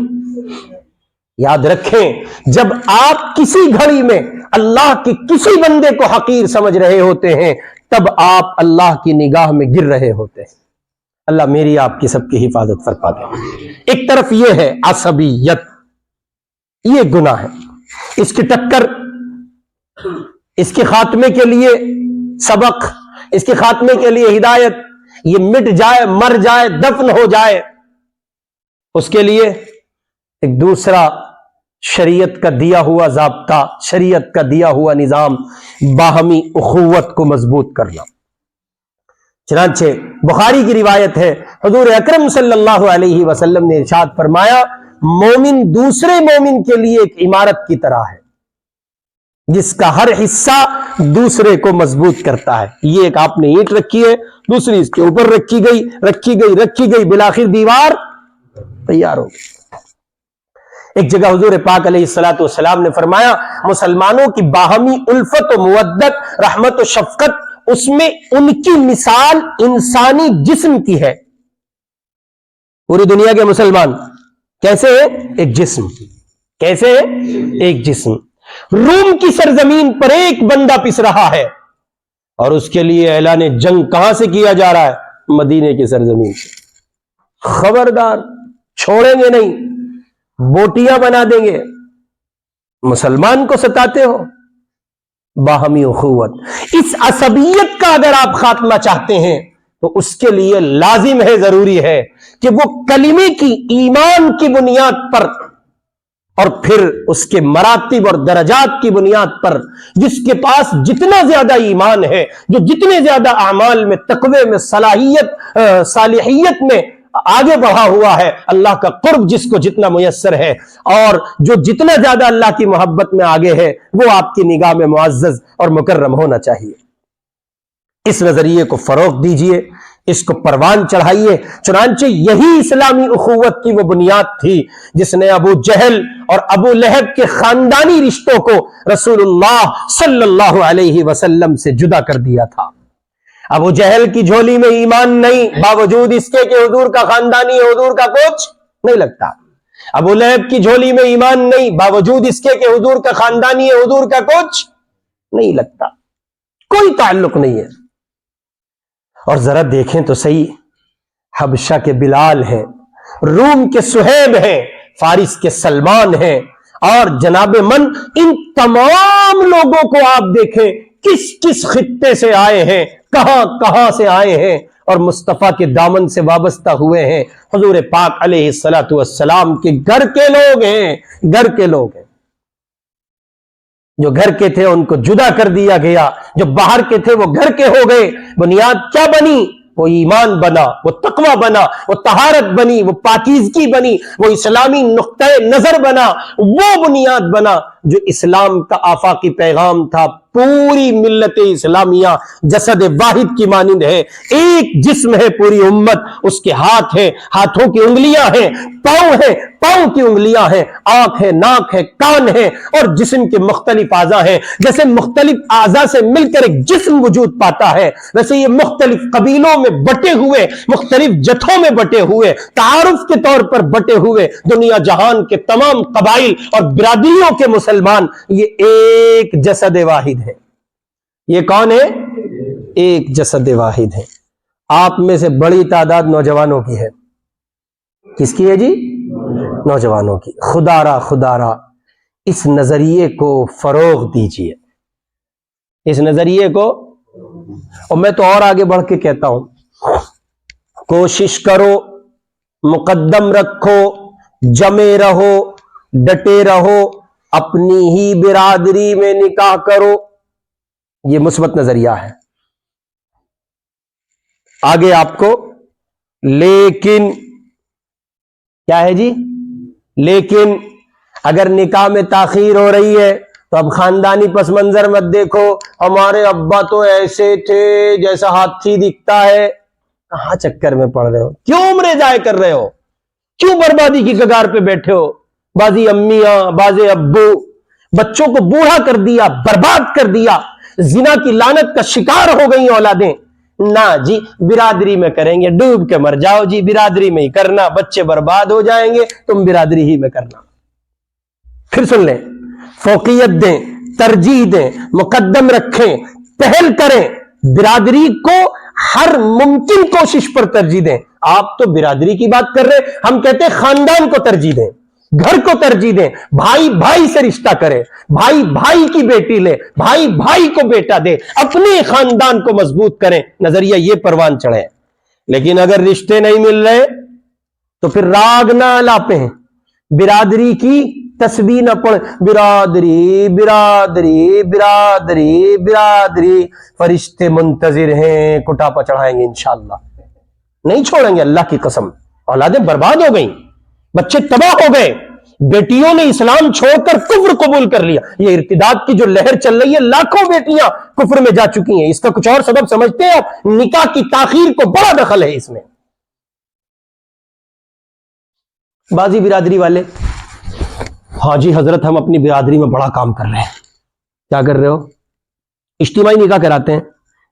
یاد رکھیں جب آپ کسی گھڑی میں اللہ کے کسی بندے کو حقیر سمجھ رہے ہوتے ہیں تب آپ اللہ کی نگاہ میں گر رہے ہوتے ہیں. اللہ میری آپ کی سب کی حفاظت فرما دے. ایک طرف یہ ہے عصبیت، یہ گناہ ہے، اس کی ٹکر، اس کے خاتمے کے لیے سبق، اس کے خاتمے کے لیے ہدایت، یہ مٹ جائے، مر جائے، دفن ہو جائے، اس کے لیے ایک دوسرا شریعت کا دیا ہوا ضابطہ، شریعت کا دیا ہوا نظام، باہمی اخوت کو مضبوط کرنا. چنانچہ بخاری کی روایت ہے، حضور اکرم صلی اللہ علیہ وسلم نے ارشاد فرمایا مومن دوسرے مومن کے لیے ایک عمارت کی طرح ہے جس کا ہر حصہ دوسرے کو مضبوط کرتا ہے. یہ ایک آپ نے اینٹ رکھی ہے، دوسری اس کے اوپر رکھی گئی، بالآخر دیوار تیار ہو گئی. ایک جگہ حضور پاک علیہ الصلوۃ والسلام نے فرمایا مسلمانوں کی باہمی الفت و مودت، رحمت و شفقت، اس میں ان کی مثال انسانی جسم کی ہے. پوری دنیا کے مسلمان کیسے ہے؟ ایک جسم. کیسے ہے؟ ایک جسم. روم کی سرزمین پر ایک بندہ پس رہا ہے اور اس کے لیے اعلان جنگ کہاں سے کیا جا رہا ہے؟ مدینے کی سرزمین سے. خبردار، چھوڑیں گے نہیں، بوٹیاں بنا دیں گے. مسلمان کو ستاتے ہو. باہمی اخوت، اس عصبیت کا اگر آپ خاتمہ چاہتے ہیں تو اس کے لیے لازم ہے، ضروری ہے کہ وہ کلمے کی، ایمان کی بنیاد پر، اور پھر اس کے مراتب اور درجات کی بنیاد پر جس کے پاس جتنا زیادہ ایمان ہے، جو جتنے زیادہ اعمال میں، تقوی میں، صالحیت میں آگے بڑھا ہوا ہے، اللہ کا قرب جس کو جتنا میسر ہے، اور جو جتنا زیادہ اللہ کی محبت میں آگے ہے، وہ آپ کی نگاہ میں معزز اور مکرم ہونا چاہیے. اس نظریے کو فروغ دیجئے، اس کو پروان چڑھائیے. چنانچہ یہی اسلامی اخوت کی وہ بنیاد تھی جس نے ابو جہل اور ابو لہب کے خاندانی رشتوں کو رسول اللہ صلی اللہ علیہ وسلم سے جدا کر دیا تھا. ابو جہل کی جھولی میں ایمان نہیں، باوجود اس کے کہ حضور کا خاندانی ہے، حضور کا کچھ نہیں لگتا. ابو لہب کی جھولی میں ایمان نہیں، باوجود اس کے کہ حضور کا خاندانی ہے، حضور کا کچھ نہیں لگتا، کوئی تعلق نہیں ہے. اور ذرا دیکھیں تو صحیح، حبشہ کے بلال ہیں، روم کے سہیب ہیں، فارس کے سلمان ہیں، اور جناب من ان تمام لوگوں کو آپ دیکھیں کس کس خطے سے آئے ہیں، کہاں کہاں سے آئے ہیں، اور مصطفیٰ کے دامن سے وابستہ ہوئے ہیں. حضور پاک علیہ الصلوۃ والسلام کے گھر کے لوگ ہیں، گھر کے لوگ ہیں. جو گھر کے تھے ان کو جدا کر دیا گیا، جو باہر کے تھے وہ گھر کے ہو گئے. بنیاد کیا بنی؟ وہ ایمان بنا، وہ تقوی بنا، وہ طہارت بنی، وہ پاکیزگی بنی، وہ اسلامی نقطۂ نظر بنا، وہ بنیاد بنا. جو اسلام کا آفاقی پیغام تھا، پوری ملت اسلامیہ جسد واحد کی مانند ہے، ایک جسم ہے پوری امت، اس کے ہاتھ ہیں، ہاتھوں کی انگلیاں ہیں، پاؤں ہیں، پاؤں کی انگلیاں ہیں، آنکھ ہے، ناک ہے، کان ہے، اور جسم کے مختلف اعضاء ہیں۔ جیسے مختلف اعضاء سے مل کر ایک جسم وجود پاتا ہے، ویسے یہ مختلف قبیلوں میں بٹے ہوئے، مختلف جتھوں میں بٹے ہوئے، تعارف کے طور پر بٹے ہوئے دنیا جہان کے تمام قبائل اور برادریوں کے مسلمان، یہ ایک جسد واحد ہے۔ یہ کون ہے؟ ایک جسد واحد ہے۔ آپ میں سے بڑی تعداد نوجوانوں کی ہے۔ کس کی ہے جی؟ نوجوانوں کی۔ خدا را اس نظریے کو فروغ دیجیے، اس نظریے کو، اور میں تو اور آگے بڑھ کے کہتا ہوں، کوشش کرو، مقدم رکھو، جمے رہو، ڈٹے رہو، اپنی ہی برادری میں نکاح کرو۔ یہ مثبت نظریہ ہے۔ آگے آپ کو لیکن کیا ہے جی؟ لیکن اگر نکاح میں تاخیر ہو رہی ہے تو اب خاندانی پس منظر مت دیکھو، ہمارے ابا تو ایسے تھے جیسا ہاتھی دکھتا ہے۔ کہاں چکر میں پڑ رہے ہو؟ کیوں عمریں ضائع کر رہے ہو؟ کیوں بربادی کی کگار پہ بیٹھے ہو؟ بازی امیاں، بازے ابو، بچوں کو بوڑھا کر دیا، برباد کر دیا، زنا کی لعنت کا شکار ہو گئی اولادیں۔ نہ جی، برادری میں کریں گے، ڈوب کے مر جاؤ جی، برادری میں ہی کرنا، بچے برباد ہو جائیں گے، تم برادری ہی میں کرنا۔ پھر سن لیں، فوقیت دیں، ترجیح دیں، مقدم رکھیں، پہل کریں، برادری کو ہر ممکن کوشش پر ترجیح دیں۔ آپ تو برادری کی بات کر رہے، ہم کہتے ہیں خاندان کو ترجیح دیں، گھر کو ترجیح دیں، بھائی بھائی سے رشتہ کرے، بھائی بھائی کی بیٹی لے، بھائی بھائی کو بیٹا دے، اپنے خاندان کو مضبوط کریں۔ نظریہ یہ پروان چڑھے۔ لیکن اگر رشتے نہیں مل رہے تو پھر راگ نہ الاپیں، برادری کی تسبیح نہ پڑھ، برادری برادری برادری برادری، فرشتے منتظر ہیں، کٹاپا چڑھائیں گے انشاءاللہ، نہیں چھوڑیں گے اللہ کی قسم۔ اولادیں برباد ہو گئیں، بچے تباہ ہو گئے، بیٹیوں نے اسلام چھوڑ کر کفر قبول کر لیا۔ یہ ارتداد کی جو لہر چل رہی ہے، لاکھوں بیٹیاں کفر میں جا چکی ہیں۔ اس کا کچھ اور سبب سمجھتے ہیں آپ؟ نکاح کی تاخیر کو بڑا دخل ہے اس میں۔ بازی برادری والے، ہاں جی حضرت ہم اپنی برادری میں بڑا کام کر رہے ہیں۔ کیا کر رہے ہو؟ اجتماعی نکاح کراتے ہیں،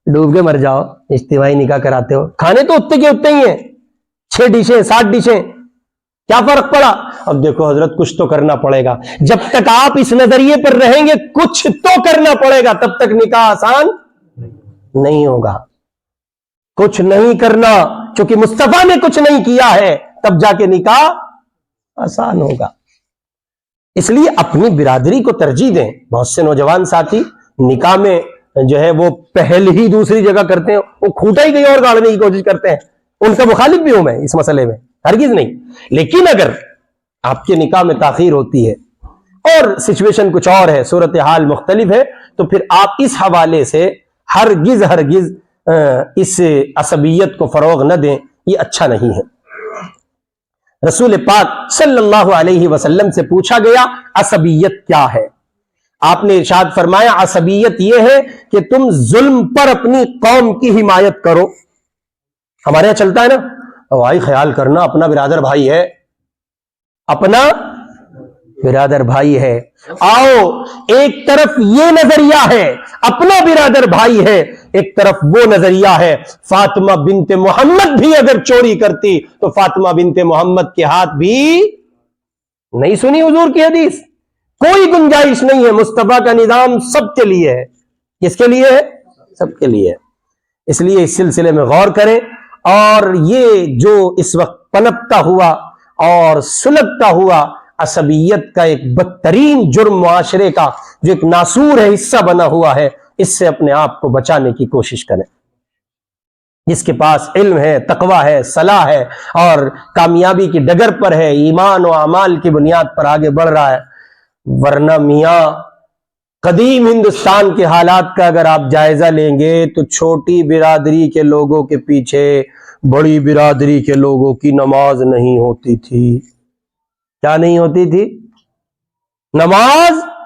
ڈوب کے مر جاؤ، اجتماعی نکاح کراتے ہو، کھانے تو اتنے کے اتنے ہی ہیں، 6 ڈشیں 7 ڈشیں، کیا فرق پڑا؟ اب دیکھو حضرت کچھ تو کرنا پڑے گا۔ جب تک آپ اس نظریے پر رہیں گے کچھ تو کرنا پڑے گا، تب تک نکاح آسان نہیں ہوگا۔ کچھ نہیں کرنا، چونکہ مصطفیٰ نے کچھ نہیں کیا ہے، تب جا کے نکاح آسان ہوگا۔ اس لیے اپنی برادری کو ترجیح دیں۔ بہت سے نوجوان ساتھی نکاح میں جو ہے وہ پہل ہی دوسری جگہ کرتے ہیں، وہ کھوٹا ہی کہیں اور گاڑنے کی کوشش کرتے ہیں۔ ان کا مخالف بھی ہوں میں اس مسئلے میں، ہرگز نہیں۔ لیکن اگر آپ کے نکاح میں تاخیر ہوتی ہے اور سچویشن کچھ اور ہے، صورتحال مختلف ہے، تو پھر آپ اس حوالے سے ہرگز اس عصبیت کو فروغ نہ دیں، یہ اچھا نہیں ہے۔ رسول پاک صلی اللہ علیہ وسلم سے پوچھا گیا عصبیت کیا ہے؟ آپ نے ارشاد فرمایا عصبیت یہ ہے کہ تم ظلم پر اپنی قوم کی حمایت کرو۔ ہمارے یہاں چلتا ہے نا، بھائی خیال کرنا اپنا برادر بھائی ہے، اپنا برادر بھائی ہے۔ آؤ، ایک طرف یہ نظریہ ہے اپنا برادر بھائی ہے، ایک طرف وہ نظریہ ہے فاطمہ بنت محمد بھی اگر چوری کرتی تو فاطمہ بنت محمد کے ہاتھ بھی نہیں۔ سنی حضور کی حدیث؟ کوئی گنجائش نہیں ہے، مصطفیٰ کا نظام سب کے لیے ہے۔ کس کے لیے ہے؟ سب کے لیے ہے۔ اس لیے اس سلسلے میں غور کریں، اور یہ جو اس وقت پنپتا ہوا اور سلگتا ہوا عصبیت کا ایک بدترین جرم معاشرے کا، جو ایک ناسور ہے، حصہ بنا ہوا ہے، اس سے اپنے آپ کو بچانے کی کوشش کریں۔ جس کے پاس علم ہے، تقویٰ ہے، صلاح ہے، اور کامیابی کی ڈگر پر ہے، ایمان و اعمال کی بنیاد پر آگے بڑھ رہا ہے۔ ورنہ میاں قدیم ہندوستان کے حالات کا اگر آپ جائزہ لیں گے تو چھوٹی برادری کے لوگوں کے پیچھے بڑی برادری کے لوگوں کی نماز نہیں ہوتی تھی۔ کیا نہیں ہوتی تھی؟ نماز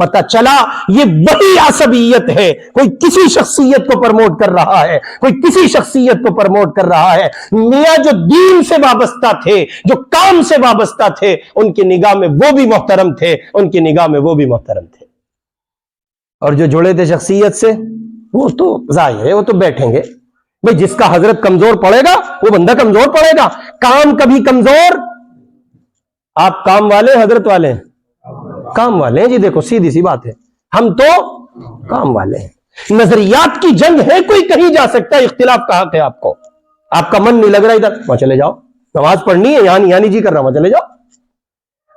پتہ چلا یہ وہی عصبیت ہے. کوئی کسی شخصیت کو پرموٹ کر رہا ہے, کوئی کسی شخصیت کو پرموٹ کر رہا ہے. میاں جو دین سے وابستہ تھے, جو کام سے وابستہ تھے, ان کی نگاہ میں وہ بھی محترم تھے, ان کی نگاہ میں وہ بھی محترم تھے. اور جو جڑے تھے شخصیت سے, وہ تو ظاہر ہے, وہ تو بیٹھیں گے. بھئی جس کا حضرت کمزور پڑے گا وہ بندہ کمزور پڑے گا. کام کبھی کمزور. آپ کام والے حضرت والے ہیں؟ کام والے ہیں جی. دیکھو سیدھی سی بات ہے, ہم تو کام والے ہیں. نظریات کی جنگ ہے, کوئی کہیں جا سکتا ہے, اختلاف کا حق ہے آپ کو. آپ کا من نہیں لگ رہا ادھر, وہاں چلے جاؤ. نماز پڑھنی ہے, یہاں نہیں جی کر رہا, وہاں چلے جاؤ.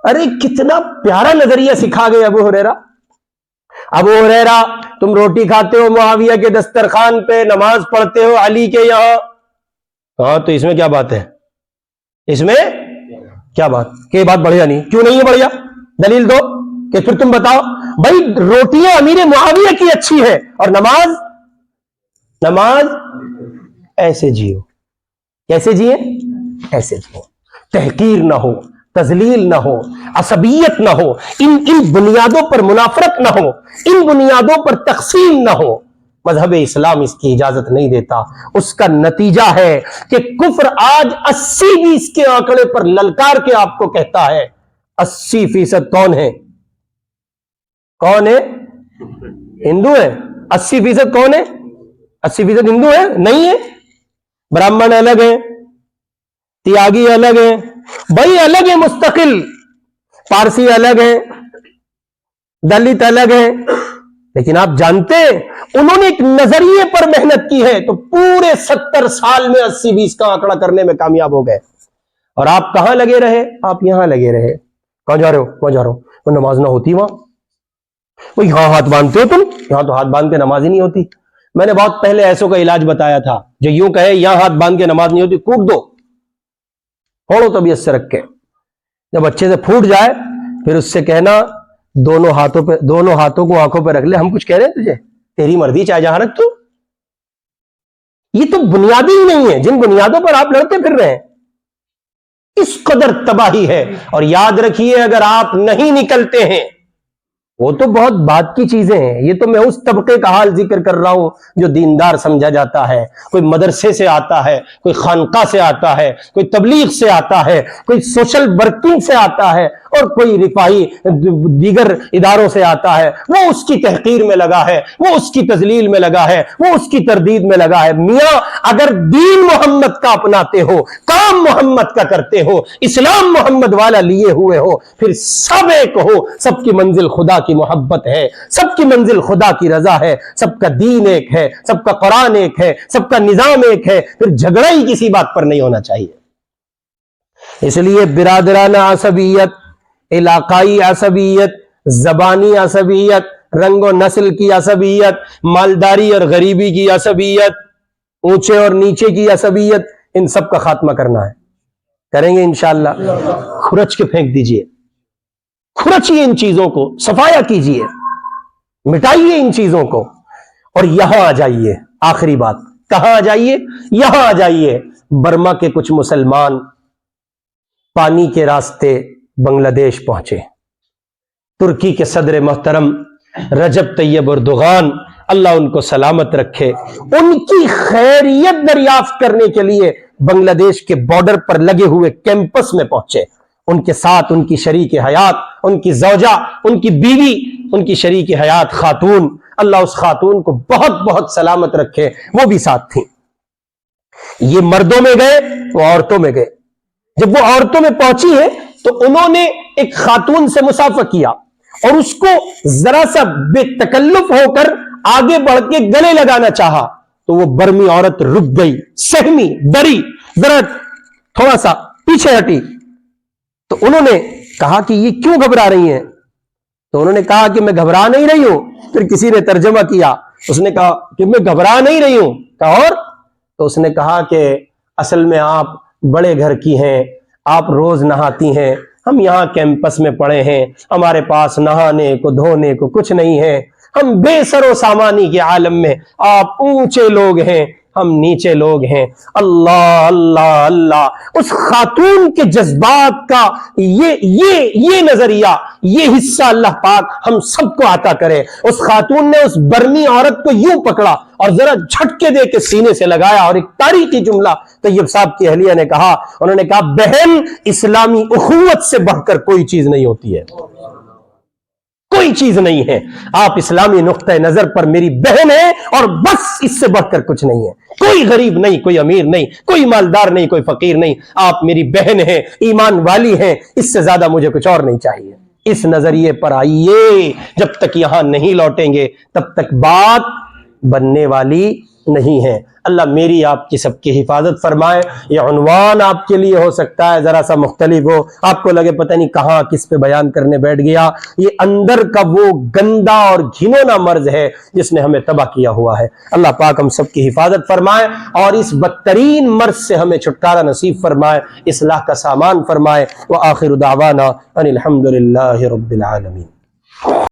ارے کتنا پیارا نظریہ سکھا گئے ابو ہریرہ. ابو ہریرہ تم روٹی کھاتے ہو معاویہ کے دسترخوان پہ, نماز پڑھتے ہو علی کے یہاں. ہاں تو اس میں کیا بات ہے؟ اس میں کیا بات کہ یہ بات بڑھیا نہیں؟ کیوں نہیں ہے بڑھیا؟ دلیل دو. کہ پھر تم بتاؤ بھائی روٹیاں امیر معاویہ کی اچھی ہے اور نماز ایسے جیو. کیسے جیے؟ ایسے جیو. تحقیر نہ ہو, تذلیل نہ ہو, عصبیت نہ ہو, ان بنیادوں پر منافرت نہ ہو, ان بنیادوں پر تقسیم نہ ہو. مذہب اسلام اس کی اجازت نہیں دیتا. اس کا نتیجہ ہے کہ کفر آج 80-20 کے آنکڑے پر للکار کے آپ کو کہتا ہے 80% کون ہے؟ کون ہے؟ ہندو ہے. 80% کون ہے؟ 80% ہندو ہے؟ نہیں ہے. براہمن الگ ہے, تیاگی الگ ہے, بھائی الگ ہے, مستقل. پارسی الگ ہے, دلت الگ ہے. لیکن آپ جانتے ہیں انہوں نے ایک نظریے پر محنت کی ہے تو پورے 70 سال میں 80-20 کا آنکڑا کرنے میں کامیاب ہو گئے. اور آپ کہاں لگے رہے؟ آپ یہاں لگے رہے. کہاں جا رہے ہو؟ کہاں جا رہا ہوں؟ وہ نماز نہ ہوتی وہاں. وہ یہاں ہاتھ باندھتے ہو تم, یہاں تو ہاتھ باندھ کے نماز ہی نہیں ہوتی. میں نے بہت پہلے ایسوں کا علاج بتایا تھا, جو یوں کہے یہاں ہاتھ باندھ کے نماز نہیں ہوتی, کوٹ دو, پھوڑو طبیعت سے رکھ کے. جب اچھے سے پھوٹ جائے پھر اس سے کہنا دونوں ہاتھوں کو آنکھوں پہ رکھ لے, ہم کچھ کہہ رہے ہیں تجھے, تیری مرضی, چاہے جہاں رکھ تو. یہ تو بنیادی ہی نہیں ہے جن بنیادوں پر آپ لڑتے پھر رہے ہیں. اس قدر تباہی ہے. اور یاد رکھیے اگر آپ نہیں نکلتے ہیں, وہ تو بہت بات کی چیزیں ہیں, یہ تو میں اس طبقے کا حال ذکر کر رہا ہوں جو دیندار سمجھا جاتا ہے. کوئی مدرسے سے آتا ہے, کوئی خانقاہ سے آتا ہے, کوئی تبلیغ سے آتا ہے, کوئی سوشل ورکنگ سے آتا ہے, اور کوئی رفاہی دیگر اداروں سے آتا ہے. وہ اس کی تحقیر میں لگا ہے, وہ اس کی تذلیل میں لگا ہے, وہ اس کی تردید میں لگا ہے. میاں اگر دین محمد کا اپناتے ہو, کام محمد کا کرتے ہو, اسلام محمد والا لیے ہوئے ہو, پھر سب ایک ہو. سب کی منزل خدا کی محبت ہے, سب کی منزل خدا کی رضا ہے, سب کا دین ایک ہے, سب کا قرآن ایک ہے, سب کا نظام ایک ہے. پھر جھگڑا ہی کسی بات پر نہیں ہونا چاہیے. اس لیے برادرانہ عصبیت, علاقائی عصبیت, زبانی عصبیت, رنگ و نسل کی عصبیت, مالداری اور غریبی کی عصبیت, اونچے اور نیچے کی عصبیت, ان سب کا خاتمہ کرنا ہے. کریں گے انشاءاللہ. کھرچ کے پھینک دیجئے, کھرچیے ان چیزوں کو, صفایا کیجئے, مٹائیے ان چیزوں کو, اور یہاں آ جائیے. آخری بات, کہاں آ جائیے؟ یہاں آ جائیے. برما کے کچھ مسلمان پانی کے راستے بنگلہ دیش پہنچے. ترکی کے صدر محترم رجب طیب اردوغان, اللہ ان کو سلامت رکھے, ان کی خیریت دریافت کرنے کے لیے بنگلہ دیش کے بارڈر پر لگے ہوئے کیمپس میں پہنچے. ان کے ساتھ ان کی شریک حیات, ان کی زوجہ, ان کی بیوی, ان کی شریک حیات خاتون, اللہ اس خاتون کو بہت بہت سلامت رکھے, وہ بھی ساتھ تھیں. یہ مردوں میں گئے, وہ عورتوں میں گئے. جب وہ عورتوں میں پہنچی ہیں تو انہوں نے ایک خاتون سے مصافحہ کیا اور اس کو ذرا سا بے تکلف ہو کر آگے بڑھ کے گلے لگانا چاہا تو وہ برمی عورت رک گئی, سہمی, ڈری, ذرا تھوڑا سا پیچھے ہٹی. تو انہوں نے کہا کہ یہ کیوں گھبرا رہی ہیں؟ تو انہوں نے کہا کہ میں گھبرا نہیں رہی ہوں. پھر کسی نے ترجمہ کیا, اس نے کہا کہ میں گھبرا نہیں رہی ہوں. کہا اور؟ تو اس نے کہا کہ اصل میں آپ بڑے گھر کی ہیں, آپ روز نہاتی ہیں, ہم یہاں کیمپس میں پڑے ہیں, ہمارے پاس نہانے کو دھونے کو کچھ نہیں ہے, ہم بے سر و سامانی کے عالم میں, آپ اونچے لوگ ہیں, ہم نیچے لوگ ہیں۔ اللہ اللہ اللہ، اس خاتون کے جذبات کا یہ نظریہ، یہ حصہ اللہ پاک ہم سب کو عطا کرے۔ اس خاتون نے اس برمی عورت کو یوں پکڑا اور ذرا جھٹکے دے کے سینے سے لگایا، اور ایک تاریخی جملہ طیب صاحب کی اہلیہ نے کہا، انہوں نے کہا بہن اسلامی اخوت سے بڑھ کر کوئی چیز نہیں ہوتی ہے، کوئی چیز نہیں ہے، آپ اسلامی نقطہ نظر پر میری بہن ہے اور بس، اس سے بڑھ کر کچھ نہیں ہے، کوئی غریب نہیں، کوئی امیر نہیں، کوئی مالدار نہیں، کوئی فقیر نہیں، آپ میری بہن ہیں، ایمان والی ہیں، اس سے زیادہ مجھے کچھ اور نہیں چاہیے۔ اس نظریے پر آئیے، جب تک یہاں نہیں لوٹیں گے تب تک بات بننے والی نہیں ہے۔ اللہ میری آپ کی سب کی حفاظت فرمائے۔ یہ عنوان آپ کے لیے ہو سکتا ہے ذرا سا مختلف ہو، آپ کو لگے پتہ نہیں کہاں کس پہ بیان کرنے بیٹھ گیا، یہ اندر کا وہ گندا اور گھنونا مرض ہے جس نے ہمیں تباہ کیا ہوا ہے۔ اللہ پاک ہم سب کی حفاظت فرمائے اور اس بدترین مرض سے ہمیں چھٹکارا نصیب فرمائے، اصلاح کا سامان فرمائے۔ وآخر دعوانا ان الحمد للہ رب العالمین۔